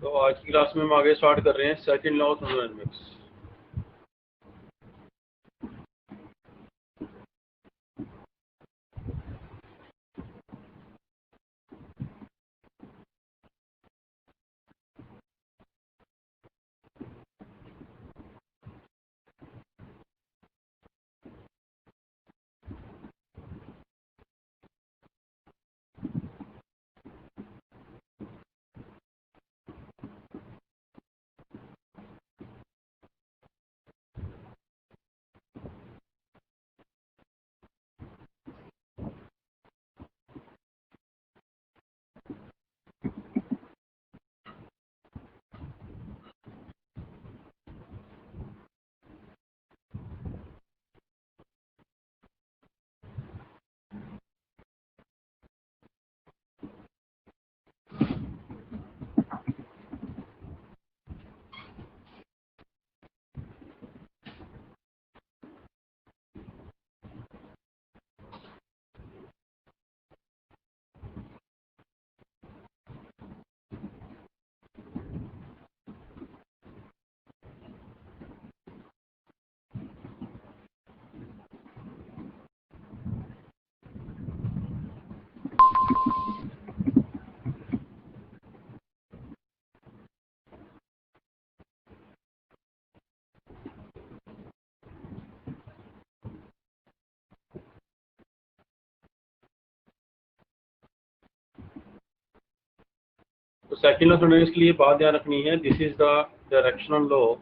तो आज की क्लास में हम आगे स्टार्ट कर रहे हैं सेकंड लॉ ऑफ थर्मोडायनेमिक्स। तो सेकंड लॉ ऑफ थर्मोडायनेमिक्स के लिए बात ध्यान रखनी है, this is the directional law.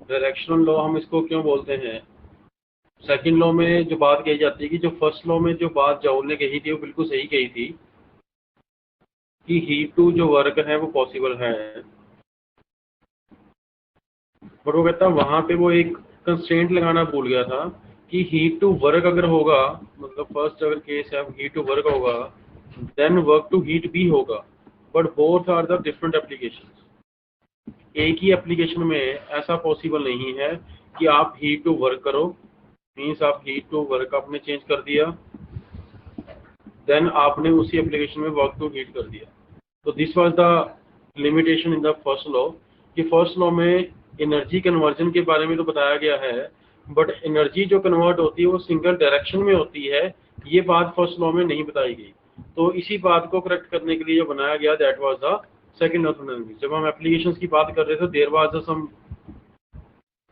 Directional law हम इसको क्यों बोलते हैं? सेकंड लॉ में जो बात कही जाती है कि जो फर्स्ट लॉ में जो बात जॉउल ने कही थी वो बिल्कुल सही कही थी कि हीट टू जो वर्क है वो पॉसिबल है, बट वो कहता वहां पे वो एक कंस्ट्रेंट लगाना भूल गया था कि हीट टू वर्क अगर होगा, मतलब फर्स्ट अगर केस है हीट टू वर्क होगा देन वर्क टू हीट भी होगा, but both are the different applications. एक ही एप्लीकेशन में ऐसा पॉसिबल नहीं है कि आप हीट टू वर्क करो, मीन्स आप हीट टू वर्क आपने चेंज कर दिया देन आपने उसी एप्लीकेशन में वर्क टू हीट कर दिया। तो this was the limitation in the first law कि फर्स्ट लॉ में एनर्जी कन्वर्जन के बारे में तो बताया गया है, बट एनर्जी जो कन्वर्ट होती है वो सिंगल डायरेक्शन में होती है, ये बात फर्स्ट लॉ में नहीं बताई गई। तो इसी बात को करेक्ट करने के लिए जो बनाया गया that was the second law of thermodynamics. जब हम एप्लीकेशंस की बात कर रहे थे देयर वाज सम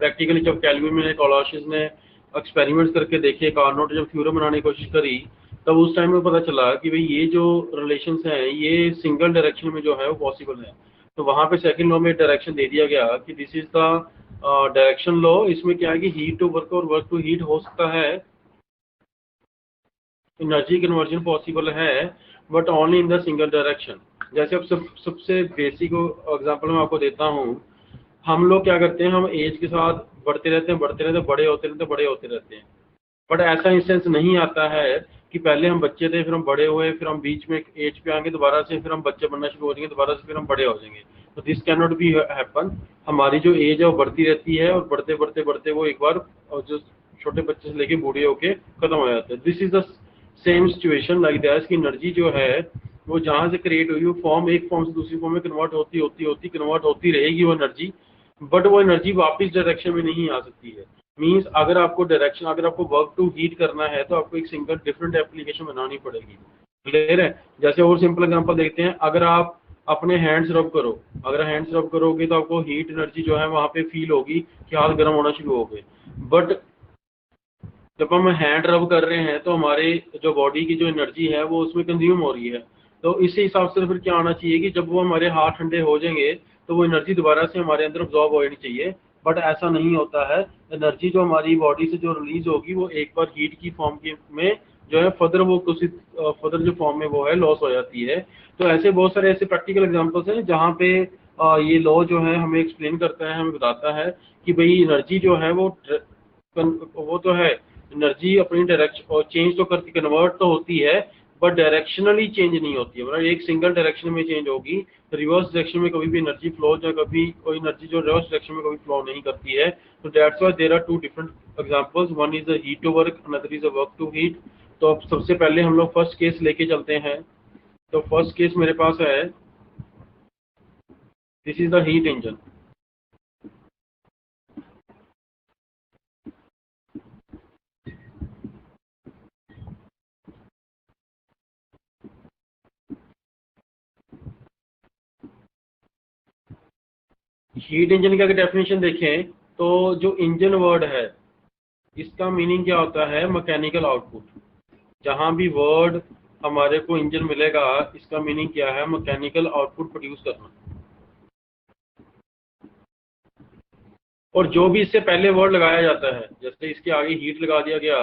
प्रैक्टिकली, जब कैल्विन ने कोलॉसियस ने एक्सपेरिमेंट्स करके देखे, कार्नोट जब थ्योरम बनाने की कोशिश करी, तब उस टाइम में पता चला कि भाई ये जो रिलेशंस हैं ये सिंगल डायरेक्शन में जो है वो पॉसिबल है। तो वहां पे सेकंड लॉ में डायरेक्शन दे दिया गया कि this is the direction law. इसमें क्या है कि हीट टू वर्क और वर्क टू हीट हो सकता है, एनर्जी कन्वर्जन पॉसिबल है, but only in the single direction. जैसे अब सबसे बेसिक एग्जांपल मैं आपको देता हूँ, हम लोग क्या करते हैं, हम एज के साथ बढ़ते रहते हैं, बढ़ते रहते हैं, बड़े होते रहते हैं, बड़े होते रहते हैं, बट ऐसा इंस्टेंस नहीं आता है कि पहले हम बच्चे थे फिर हम बड़े हुए, फिर हम बीच में एक एज पे आएंगे दोबारा से, फिर हम बच्चे बनना शुरू हो जाएंगे दोबारा से, फिर हम बड़े हो जाएंगे। तो this can not be happen. हमारी जो एज है वो बढ़ती रहती है और बढ़ते बढ़ते बढ़ते वो एक बार और जो छोटे बच्चे से लेके बूढ़े होके खत्म हो जाते हैं। This is the same situation like that की एनर्जी जो है वो जहाँ से क्रिएट हुई वो फॉर्म एक फॉर्म से दूसरी फॉर्म में कन्वर्ट होती होती होती कन्वर्ट होती रहेगी वो एनर्जी, बट वो एनर्जी वापस डायरेक्शन में नहीं आ सकती है। मीन्स अगर आपको डायरेक्शन, अगर आपको वर्क टू हीट करना है तो आपको एक सिंगल डिफरेंट एप्लीकेशन बनानी पड़ेगी। क्लियर है? जैसे और सिंपल एग्जांपल देखते हैं, अगर आप अपने हैंड्स रब करो, अगर हैंड्स रब करोगे तो आपको हीट एनर्जी जो है वहां पे फील होगी कि हाथ गर्म होना शुरू हो गए, बट जब हम हैंड रब कर रहे हैं तो हमारे जो बॉडी की जो एनर्जी है वो उसमें कंज्यूम हो रही है। तो इसी हिसाब से फिर क्या आना चाहिए कि जब वो हमारे हाथ ठंडे हो जाएंगे तो वो एनर्जी दोबारा से हमारे अंदर ऑब्जॉर्ब हो जानी चाहिए, बट ऐसा नहीं होता है। एनर्जी जो हमारी बॉडी से जो रिलीज होगी वो एक बार हीट की फॉर्म के में जो है फर्दर वो किसी फर्दर जो फॉर्म में वो है लॉस हो जाती है। तो ऐसे बहुत सारे ऐसे प्रैक्टिकल एग्जांपल्स हैं जहाँ पे ये लॉ जो है हमें एक्सप्लेन करता है, हमें बताता है कि भाई एनर्जी जो है वो तो है, एनर्जी अपनी डायरेक्शन और चेंज तो करती, कन्वर्ट तो होती है, बट डायरेक्शनली चेंज नहीं होती है, मतलब एक सिंगल डायरेक्शन में चेंज होगी। रिवर्स डायरेक्शन में कभी भी एनर्जी फ्लो, या कभी कोई एनर्जी जो रिवर्स डायरेक्शन में कभी फ्लो नहीं करती है। तो that's why there are two different examples, one is a heat to work, another is a work to heat. तो अब सबसे पहले हम लोग फर्स्ट केस लेके चलते हैं। तो फर्स्ट केस मेरे पास है, this is the heat engine. Heat engine की अगर डेफिनेशन देखें तो जो इंजन वर्ड है इसका मीनिंग क्या होता है, मैकेनिकल आउटपुट। जहां भी वर्ड हमारे को इंजन मिलेगा, इसका मीनिंग क्या है, मैकेनिकल आउटपुट प्रोड्यूस करना। और जो भी इससे पहले वर्ड लगाया जाता है, जैसे इसके आगे हीट लगा दिया गया,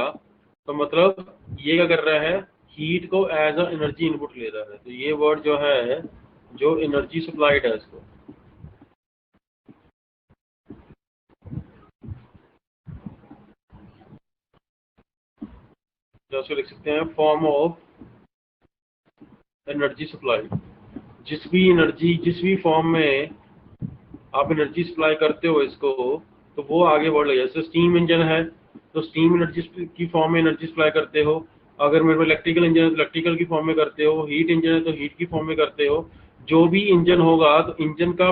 तो मतलब ये क्या कर रहा है, हीट को एज अ एनर्जी इनपुट ले रहा है। तो ये वर्ड जो है, जो एनर्जी सप्लाइड है इसको, जैसे लिख सकते हैं फॉर्म ऑफ एनर्जी सप्लाई। जिस भी फॉर्म में आप एनर्जी सप्लाई करते हो इसको, तो वो आगे बढ़ गया। जैसे स्टीम इंजन है, तो स्टीम एनर्जी की फॉर्म में एनर्जी सप्लाई करते हो। अगर मेरे को इलेक्ट्रिकल इंजन है तो इलेक्ट्रिकल की फॉर्म में करते हो, हीट इंजन है तो हीट की फॉर्म में करते हो। जो भी इंजन होगा, तो इंजन का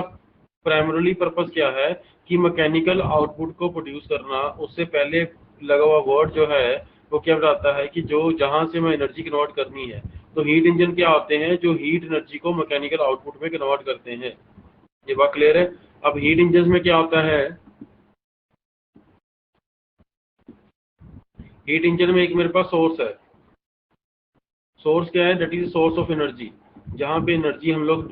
प्राइमरली पर्पस क्या है कि मैकेनिकल आउटपुट को प्रोड्यूस करना। उससे पहले लगा हुआ वर्ड जो है वो क्या बताता है कि जो जहां से मैं एनर्जी कन्वर्ट करनी है। तो हीट इंजन क्या होते हैं, जो हीट एनर्जी को मैकेनिकल आउटपुट में कन्वर्ट करते हैं। ये बात क्लियर है। अब हीट इंजन में क्या होता है, हीट इंजन में एक मेरे पास सोर्स है। सोर्स क्या है, that is source of energy. जहाँ पे एनर्जी हम लोग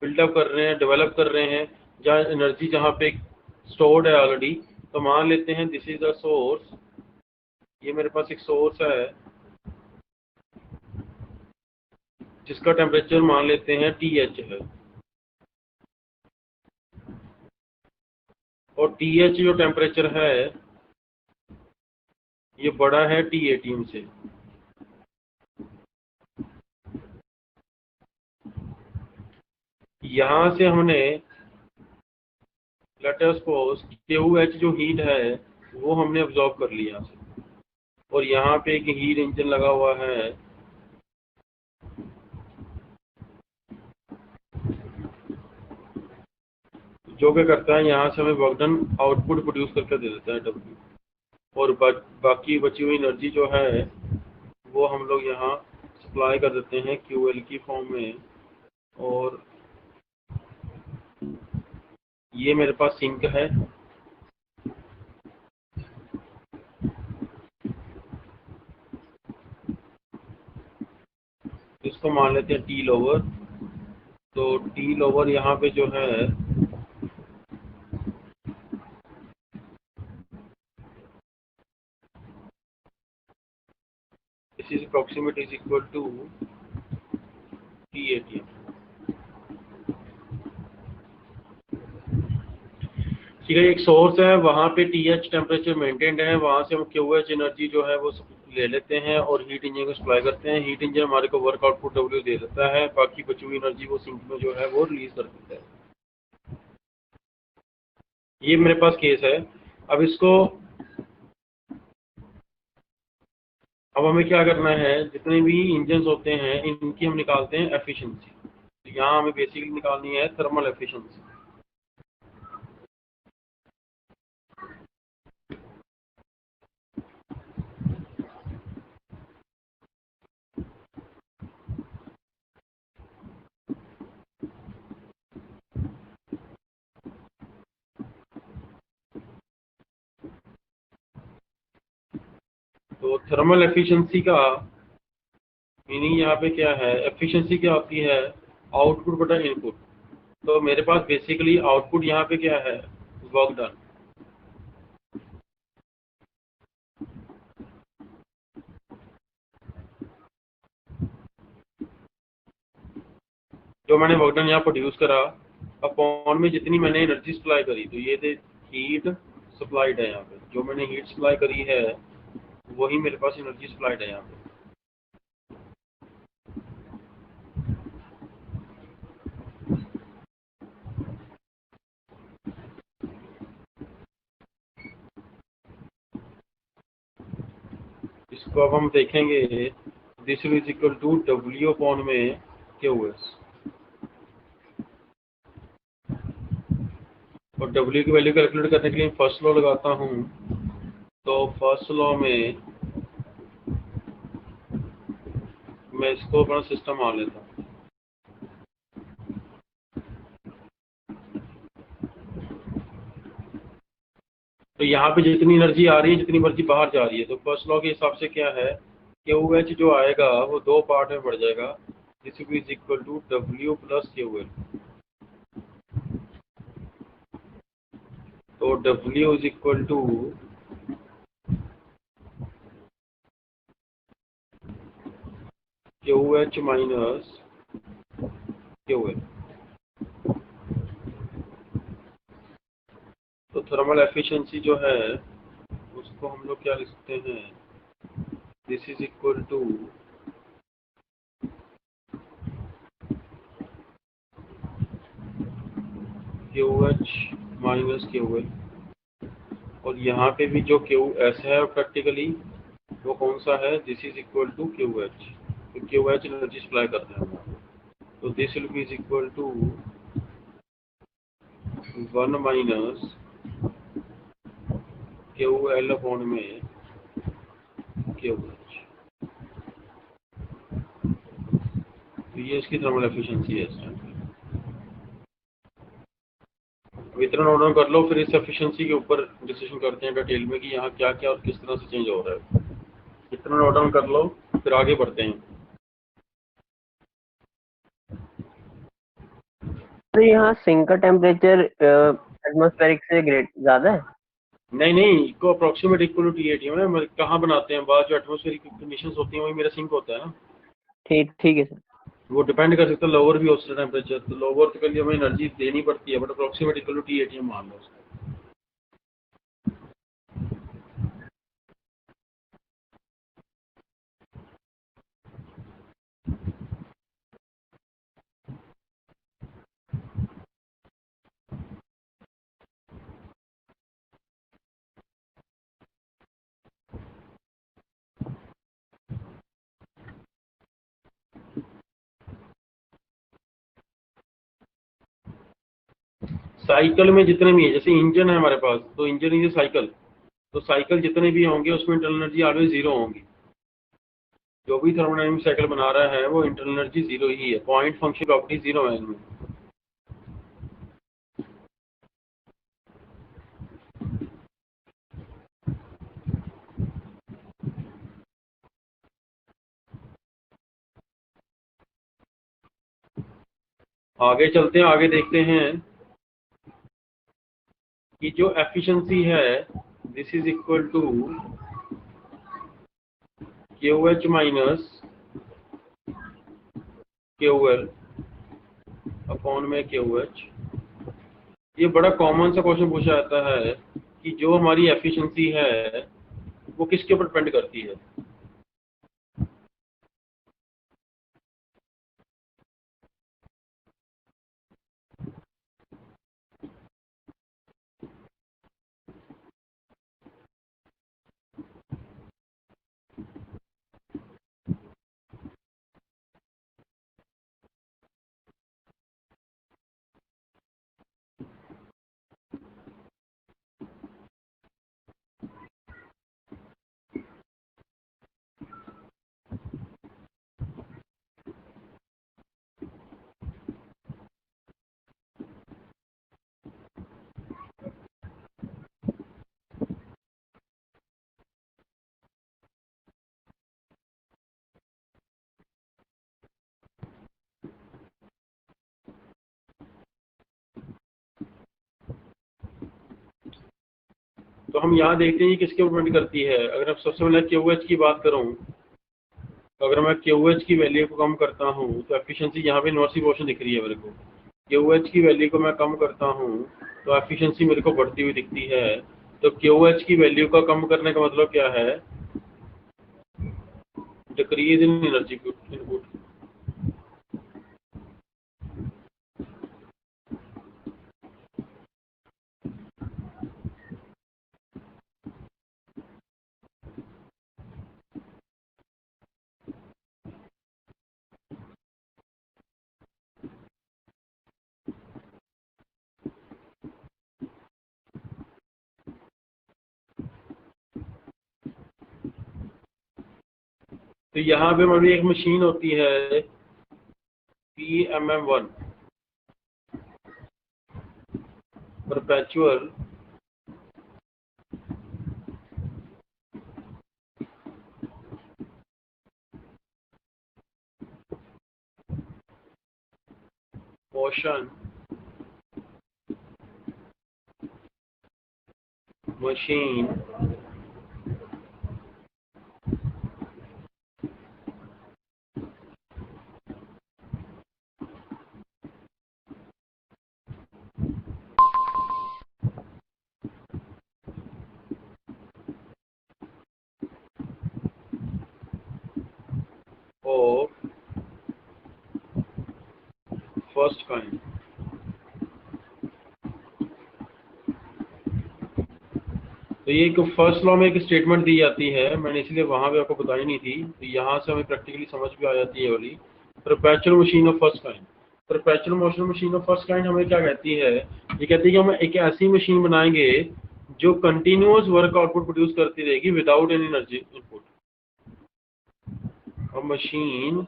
बिल्डअप कर रहे हैं, डेवलप कर रहे हैं, जहाँ एनर्जी जहाँ पे स्टोर्ड है ऑलरेडी। तो मान लेते हैं दिस इज अ सोर्स, ये मेरे पास एक सोर्स है जिसका टेम्परेचर मान लेते हैं TH है। और TH जो टेम्परेचर है ये बड़ा है T18 से। यहाँ से हमने लेट अस सपोज QH जो हीट है वो हमने अब्जॉर्ब कर लिया यहाँ से। और यहाँ पे एक हीट इंजन लगा हुआ है, जो क्या करता है, यहाँ से हमें वर्क डन आउटपुट प्रोड्यूस करके दे देता है W। और बाकी बची हुई एनर्जी जो है वो हम लोग यहाँ सप्लाई कर देते हैं QL की फॉर्म में। और ये मेरे पास सिंक है, इसको मान लेते हैं T लोअर। तो T लोअर यहाँ पे जो है, this is approximate is equal to T18। ठीक है, एक सोर्स है, वहाँ पे TH टेम्परेचर मेंटेन्ड है, वहाँ से हम QH एनर्जी जो है वो ले लेते हैं और हीट इंजन को सप्लाई करते हैं। हीट इंजन हमारे को वर्क आउटपुट W दे देता है, बाकी बची हुई एनर्जी वो सिंक में जो है वो रिलीज कर देता है। ये मेरे पास केस है। अब इसको, अब हमें क्या करना है, जितने भी इंजन होते हैं इनकी हम निकालते हैं एफिशिएंसी। तो यहाँ हमें बेसिकली निकालनी है थर्मल एफिशिएंसी। तो थर्मल एफिशिएंसी का मीनिंग यहाँ पे क्या है, एफिशिएंसी क्या होती है, आउटपुट बटा इनपुट। तो मेरे पास बेसिकली आउटपुट यहाँ पे क्या है, वर्क डन। जो मैंने वर्क डन यहाँ प्रोड्यूस करा, अपॉन में जितनी मैंने एनर्जी सप्लाई करी, तो ये थे हीट सप्लाइड है। यहाँ पे जो मैंने हीट सप्लाई करी है वही मेरे पास एनर्जी सप्लाइड है यहाँ पे। इसको अब हम देखेंगे, this is equal to W upon में QS, और W की वैल्यू कैलकुलेट करने के लिए फर्स्ट लॉ लगाता हूँ। तो फर्स्ट लॉ में मैं इसको अपना सिस्टम मान लेता हूँ। तो यहाँ पे जितनी एनर्जी आ रही है, जितनी एनर्जी बाहर जा रही है, तो फर्स्ट लॉ के हिसाब से क्या है, QH जो आएगा वो दो पार्ट में बढ़ जाएगा। This is equal to W plus QL। तो W is equal to QH minus QL। तो थर्मल एफिशिएंसी जो है उसको हम लोग क्या लिख सकते हैं, this is equal to QH minus QL। और यहाँ पे भी जो QS है प्रैक्टिकली वो कौन सा है, this is equal to QH। तो QH एनर्जी सप्लाई करते हैं हम। तो this will be is equal to 1 minus QL upon में QH। तो ये इसकी थर्मल एफिशिएंसी है इस टाइम पे। वितरण ऑर्डर कर लो, फिर इस एफिशिएंसी के ऊपर डिस्कशन करते हैं डिटेल में कि यहाँ क्या क्या और किस तरह से चेंज हो रहा है। वितरण ऑर्डर कर लो, फिर आगे बढ़ते हैं। तो यहाँ सिंक का टेम्परेचर एटमॉस्फेरिक से ग्रेट ज़्यादा है? नहीं नहीं, इसको अप्रोक्सीमेट इक्वल टू T80 है। कहाँ बनाते हैं बाद जो एटमॉस्फेरिक कंडीशंस होती हैं वही मेरा सिंक होता है ना। ठीक ठीक है सर। वो डिपेंड कर सकता है, लोअर भी हो सकता है टेम्परेचर, तो लोअर के लिए हमें एनर्जी देनी पड़ती है, but approximate equal to T80 मान लो उसको। साइकिल में जितने भी है, जैसे इंजन है हमारे पास, तो इंजन इज साइकिल, तो साइकिल जितने भी होंगे उसमें इंटरनल एनर्जी ऑलवेज जीरो होंगी। जो भी थर्मोडायनेमिक साइकिल बना रहा है वो इंटरनल एनर्जी जीरो ही है, पॉइंट फंक्शन प्रॉपर्टी जीरो है इनमें। आगे चलते हैं, आगे देखते हैं कि जो एफिशिएंसी है this is equal to QH minus QL upon में QH। ये बड़ा कॉमन सा क्वेश्चन पूछा जाता है कि जो हमारी एफिशिएंसी है वो किसके ऊपर डिपेंड करती है। तो हम यहाँ देखते हैं ये किसके ऊपर डिपेंड करती है। अगर अब सबसे पहले QH की बात करूँ, तो अगर मैं QH की वैल्यू को कम करता हूँ तो एफिशिएंसी, यहाँ पे इनवर्स इक्वेशन दिख रही है मेरे को। QH की वैल्यू को मैं कम करता हूँ तो एफिशिएंसी मेरे को बढ़ती हुई दिखती है। तो QH की वैल्यू का कम करने का मतलब क्या है, डिक्रीज इन एनर्जी इनपुट। तो यहाँ पे हमारी एक मशीन होती है PMM1, perpetual motion machine of first kind. तो ये एक फर्स्ट लॉ में एक स्टेटमेंट दी जाती है, मैंने इसलिए वहां पे आपको बताई नहीं थी, तो यहाँ से हमें प्रैक्टिकली समझ भी आ जाती है वाली। Perpetual machine of first kind, perpetual motion machine of first kind हमें क्या कहती है, ये कहती है कि हम एक ऐसी मशीन बनाएंगे जो कंटिन्यूअस वर्क आउटपुट प्रोड्यूस करती रहेगी without any energy input. a machine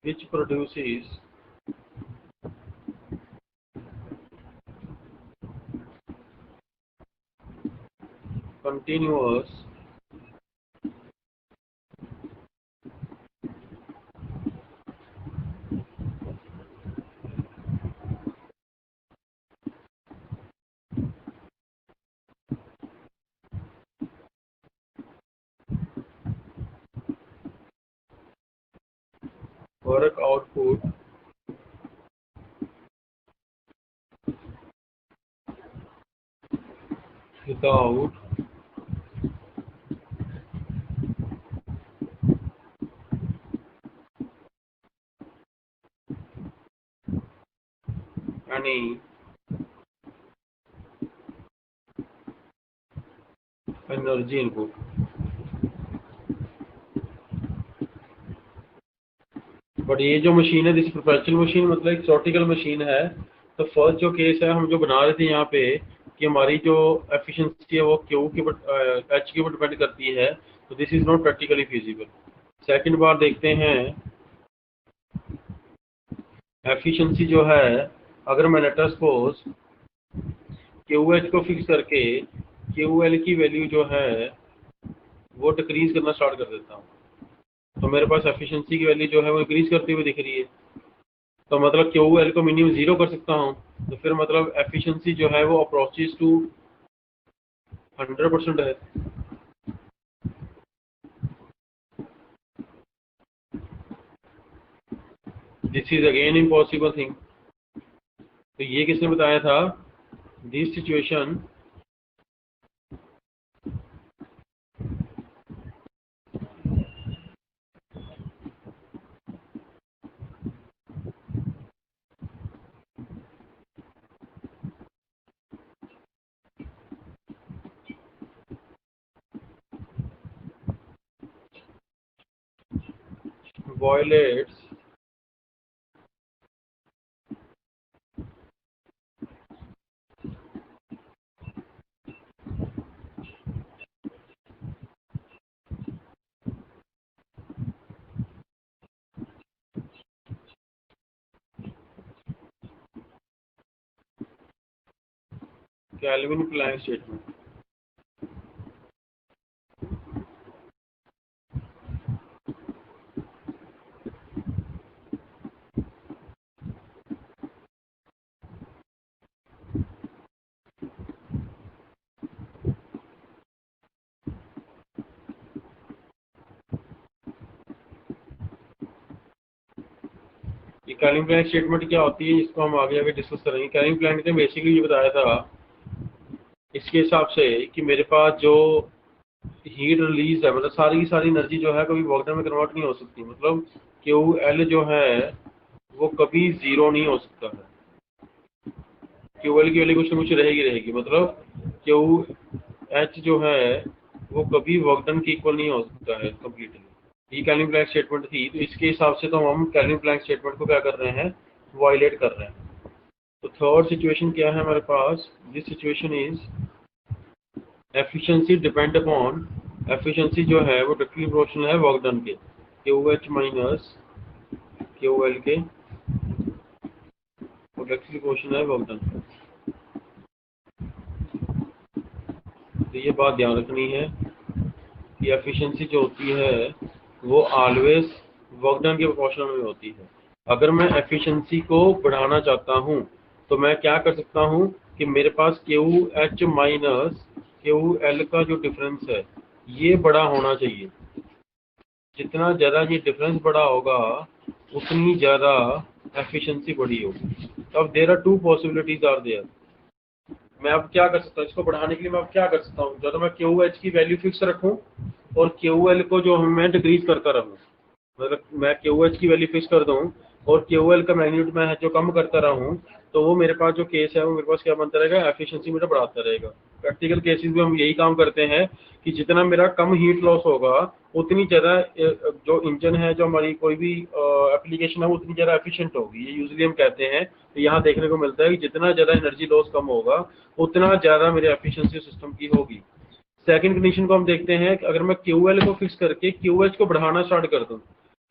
which produces continuous work output without any energy input। But ये जो मशीन है दिस परपेचुअल मशीन मतलब एक थ्योरेटिकल मशीन है। तो फर्स्ट जो केस है हम जो बना रहे थे यहाँ पे कि हमारी जो एफिशिएंसी है वो क्यू के एच के ऊपर डिपेंड करती है, तो this is not practically feasible. Second बार देखते हैं, एफिशिएंसी जो है अगर मैं let us suppose Q H को फिक्स करके क्यू एल की वैल्यू जो है वो डिक्रीज करना स्टार्ट कर देता हूँ, तो मेरे पास एफिशिएंसी की वैल्यू जो है वो इंक्रीज करती हुई दिख रही है। तो मतलब क्यू एल को मिनिमम 0 कर सकता हूँ, तो फिर मतलब एफिशिएंसी जो है वो अप्रोचेस टू 100% है। This is again impossible thing. तो ये किसने बताया था, this situation violates Kelvin Planck statement. ये कैल्विन प्लैंक स्टेटमेंट क्या होती है, इसको हम आगे डिस्कस करेंगे। कैल्विन प्लैंक ने बेसिकली ये बताया था इसके हिसाब से कि मेरे पास जो हीट रिलीज है मतलब सारी की सारी एनर्जी जो है कभी वर्क डन में कन्वर्ट नहीं हो सकती, मतलब क्यू एल जो है वो कभी जीरो नहीं हो सकता है। क्यू एल की वैल्यू कुछ ना कुछ रहेगी रहेगी, मतलब क्यू एच जो है वो कभी वर्क डन के इक्वल नहीं हो सकता है कम्प्लीटली। ये केल्विन प्लैंक स्टेटमेंट थी, तो इसके हिसाब से तो हम केल्विन प्लैंक स्टेटमेंट को क्या कर रहे हैं, वायलेट कर रहे हैं। तो थर्ड सिचुएशन क्या है हमारे पास, this situation is efficiency depend upon, efficiency जो है वो डायरेक्टली प्रोपोर्शनल है वर्क डन के, QH माइनस QL के, वो डायरेक्टली प्रोपोर्शनल है वर्क डन। तो ये बात ध्यान रखनी है कि एफिशिएंसी जो होती है वो ऑलवेज वर्क डन के प्रोपोर्शनल में होती है। अगर मैं एफिशिएंसी को बढ़ाना चाहता हूँ तो मैं क्या कर सकता हूँ कि मेरे पास QH माइनस QL का जो डिफरेंस है ये बड़ा होना चाहिए। जितना ज़्यादा ये डिफरेंस बड़ा होगा उतनी ज़्यादा एफिशिएंसी बड़ी होगी। तो अब there are two possibilities are there. मैं अब क्या कर सकता हूँ, इसको बढ़ाने के लिए मैं अब क्या कर सकता हूँ, या तो मैं QH की वैल्यू फिक्स रखूँ और QL को जो मैं डिक्रीज करता रहूँ, मतलब मैं QH की वैल्यू फिक्स कर दूँ और QL का मैग्नीट्यूड मैं जो कम करता रहूँ, तो वो मेरे पास जो केस है वो मेरे पास क्या बनता रहेगा, एफिशिएंसी मेरा बढ़ाता रहेगा। प्रैक्टिकल केसेस में हम यही काम करते हैं कि जितना मेरा कम हीट लॉस होगा उतनी ज़्यादा जो इंजन है, जो हमारी कोई भी एप्लीकेशन है, वो उतनी ज़्यादा एफिशिएंट होगी। ये यूजली हम कहते हैं, तो यहाँ देखने को मिलता है कि जितना ज़्यादा एनर्जी लॉस कम होगा उतना ज़्यादा मेरे एफिशिएंसी सिस्टम की होगी। सेकंड कंडीशन को हम देखते हैं कि अगर मैं QL को फिक्स करके QH को बढ़ाना स्टार्ट कर दूं,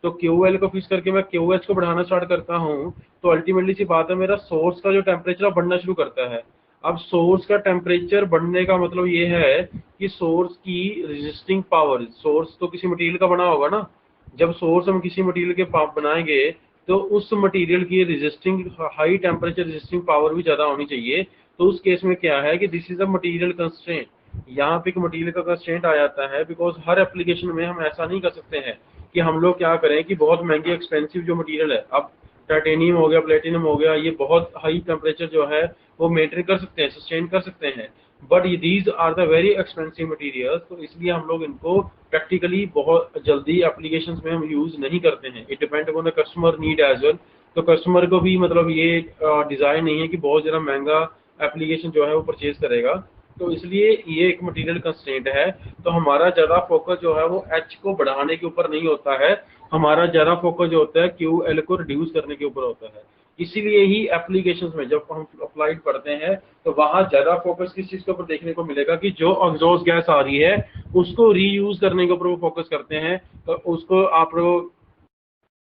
तो QL को फिक्स करके मैं QH को बढ़ाना स्टार्ट करता हूं, तो अल्टीमेटली सी बात है मेरा सोर्स का जो टेम्परेचर बढ़ना शुरू करता है। अब सोर्स का टेम्परेचर बढ़ने का मतलब ये है कि सोर्स की रेजिस्टिंग पावर, सोर्स तो किसी मटेरियल का बना होगा ना, जब सोर्स हम किसी मटेरियल के बनाएंगे तो उस मटेरियल की resisting, high temperature resisting power भी ज़्यादा होनी चाहिए। तो उस केस में क्या है कि this is a material constraint, यहाँ पे एक मटेरियल का कंस्ट्रेंट आ जाता है। बिकॉज हर एप्लीकेशन में हम ऐसा नहीं कर सकते हैं कि हम लोग क्या करें कि बहुत महंगी एक्सपेंसिव जो मटेरियल है, अब टाइटेनियम हो गया, प्लेटिनम हो गया, ये बहुत हाई टेम्परेचर जो है वो मेंटेन कर सकते हैं, सस्टेन कर सकते हैं, but these are the very expensive materials. तो इसलिए हम लोग इनको प्रैक्टिकली बहुत जल्दी एप्लीकेशंस में हम यूज नहीं करते हैं। It depend upon the customer need as well. तो कस्टमर को भी मतलब ये डिजायर नहीं है कि बहुत ज़्यादा महंगा एप्लीकेशन जो है वो परचेज करेगा, तो इसलिए ये एक मटेरियल कंस्ट्रेंट है। तो हमारा ज़्यादा फोकस जो है वो H को बढ़ाने के ऊपर नहीं होता है, हमारा ज़्यादा फोकस जो होता है QL को रिड्यूस करने के ऊपर होता है। इसीलिए ही एप्लीकेशंस में जब हम अप्लाइड पढ़ते हैं तो वहाँ ज़्यादा फोकस किस चीज़ के ऊपर देखने को मिलेगा कि जो एग्जॉस्ट गैस आ रही है उसको रीयूज करने के ऊपर वो फोकस करते हैं। तो उसको आप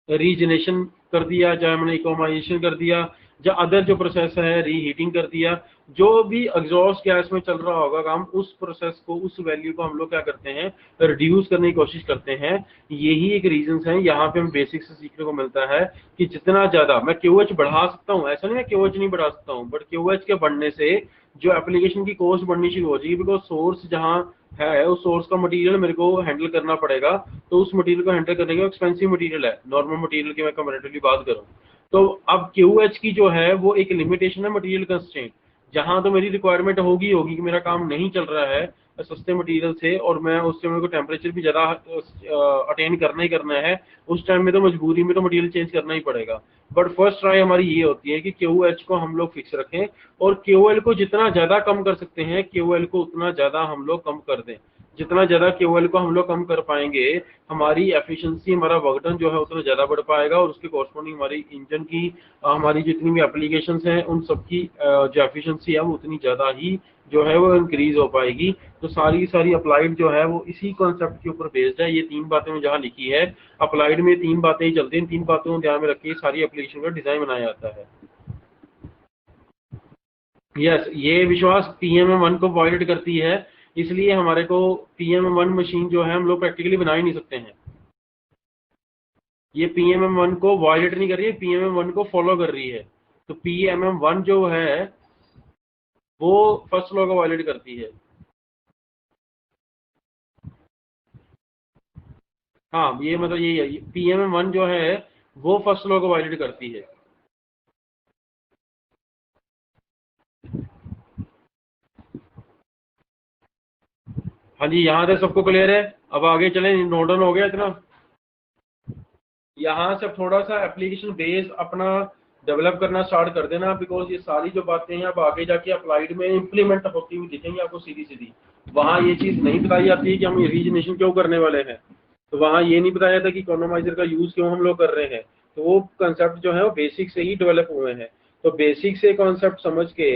रीजनरेशन कर दिया, चाहे हमने इकोमाइजेशन कर दिया, या अदर जो प्रोसेस है रीहीटिंग कर दिया, जो भी एग्जॉस्ट गैस में चल रहा होगा काम, उस प्रोसेस को, उस वैल्यू को हम लोग क्या करते हैं, रिड्यूस करने की कोशिश करते हैं। यही एक रीजंस है, यहाँ पे हम बेसिक से सीखने को मिलता है कि जितना ज़्यादा मैं QH बढ़ा सकता हूँ, ऐसा नहीं मैं QH नहीं बढ़ा सकता हूँ, बट QH के बढ़ने से जो एप्लीकेशन की कॉस्ट बढ़नी शुरू हो जाएगी। बिकॉज सोर्स जहाँ है उस सोर्स का मटेरियल मेरे को हैंडल करना पड़ेगा, तो उस मटेरियल को हैंडल करने के एक्सपेंसिव मटेरियल है, नॉर्मल मटेरियल की मैं कंपैरेटिवली बात करूं तो अब QH की जो है वो एक लिमिटेशन है मटेरियल कंस्ट्रेंट। जहां तो मेरी रिक्वायरमेंट होगी होगी कि मेरा काम नहीं चल रहा है सस्ते मटेरियल से और मैं उससे मेरे को टेम्परेचर भी ज़्यादा अटेन करना ही करना है, उस टाइम में तो मजबूरी में तो मटेरियल चेंज करना ही पड़ेगा। बट फर्स्ट ट्राई हमारी ये होती है कि QH को हम लोग फिक्स रखें और QL को जितना ज़्यादा कम कर सकते हैं QL को उतना ज़्यादा हम लोग कम कर दें। जितना ज़्यादा QL को हम लोग कम कर पाएंगे, हमारी एफिशिएंसी, हमारा वर्क डन जो है उतना ज़्यादा बढ़ पाएगा और उसके कॉरस्पॉन्डिंग हमारी इंजन की, हमारी जितनी भी एप्लीकेशंस हैं उन सबकी जो एफिशिएंसी है वो उतनी ज़्यादा ही जो है वो इंक्रीज हो पाएगी। तो सारी सारी अप्लाइड जो है वो इसी कॉन्सेप्ट के ऊपर बेस्ड है। ये तीन बातें में जहाँ लिखी है, अप्लाइड में तीन बातें ही चलती हैं, तीन बातों को ध्यान में रख के सारी एप्लीकेशन का डिज़ाइन बनाया जाता है। यस, ये विश्वास PMM1 को वायलेट करती है, इसलिए हमारे को PMM1 मशीन जो है हम लोग प्रैक्टिकली बना ही नहीं सकते हैं। ये PMM1 को वायलेट नहीं कर रही है, PMM1 को फॉलो कर रही है। तो PMM1 जो है वो फर्स्ट लॉ को वायलेट करती है। हाँ, ये मतलब यही है, PMM1 जो है वो फर्स्ट लॉ को वायलेट करती है। हाँ जी, यहाँ तक सबको क्लियर है। अब आगे चलें, नोट डाउन हो गया इतना। यहाँ से थोड़ा सा एप्लीकेशन बेस अपना डेवलप करना स्टार्ट कर देना, बिकॉज ये सारी जो बातें हैं अब आगे जाके अप्लाइड में इम्प्लीमेंट होती हुई दिखेंगी आपको सीधी सीधी। वहाँ ये चीज़ नहीं बताई जाती है कि हम रीजनेशन क्यों करने वाले हैं, तो वहाँ ये नहीं बताया जाता कि इकोनोमाइजर का यूज़ क्यों हम लोग कर रहे हैं। तो वो कंसेप्ट जो है वो बेसिक से ही डेवलप हुए हैं। तो बेसिक से कॉन्सेप्ट समझ के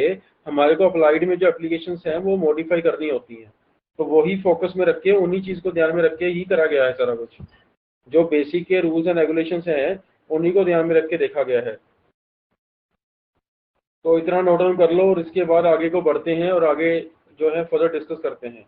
हमारे को अप्लाइड में जो एप्लीकेशंस हैं वो मॉडिफाई करनी होती हैं। तो वही फोकस में रख के, उन्हीं चीज़ को ध्यान में रख के ही करा गया है सारा कुछ। जो बेसिक के रूल्स एंड रेगुलेशंस हैं उन्हीं को ध्यान में रख के देखा गया है। तो इतना नोट डाउन कर लो और इसके बाद आगे को बढ़ते हैं और आगे जो है फर्दर डिस्कस करते हैं।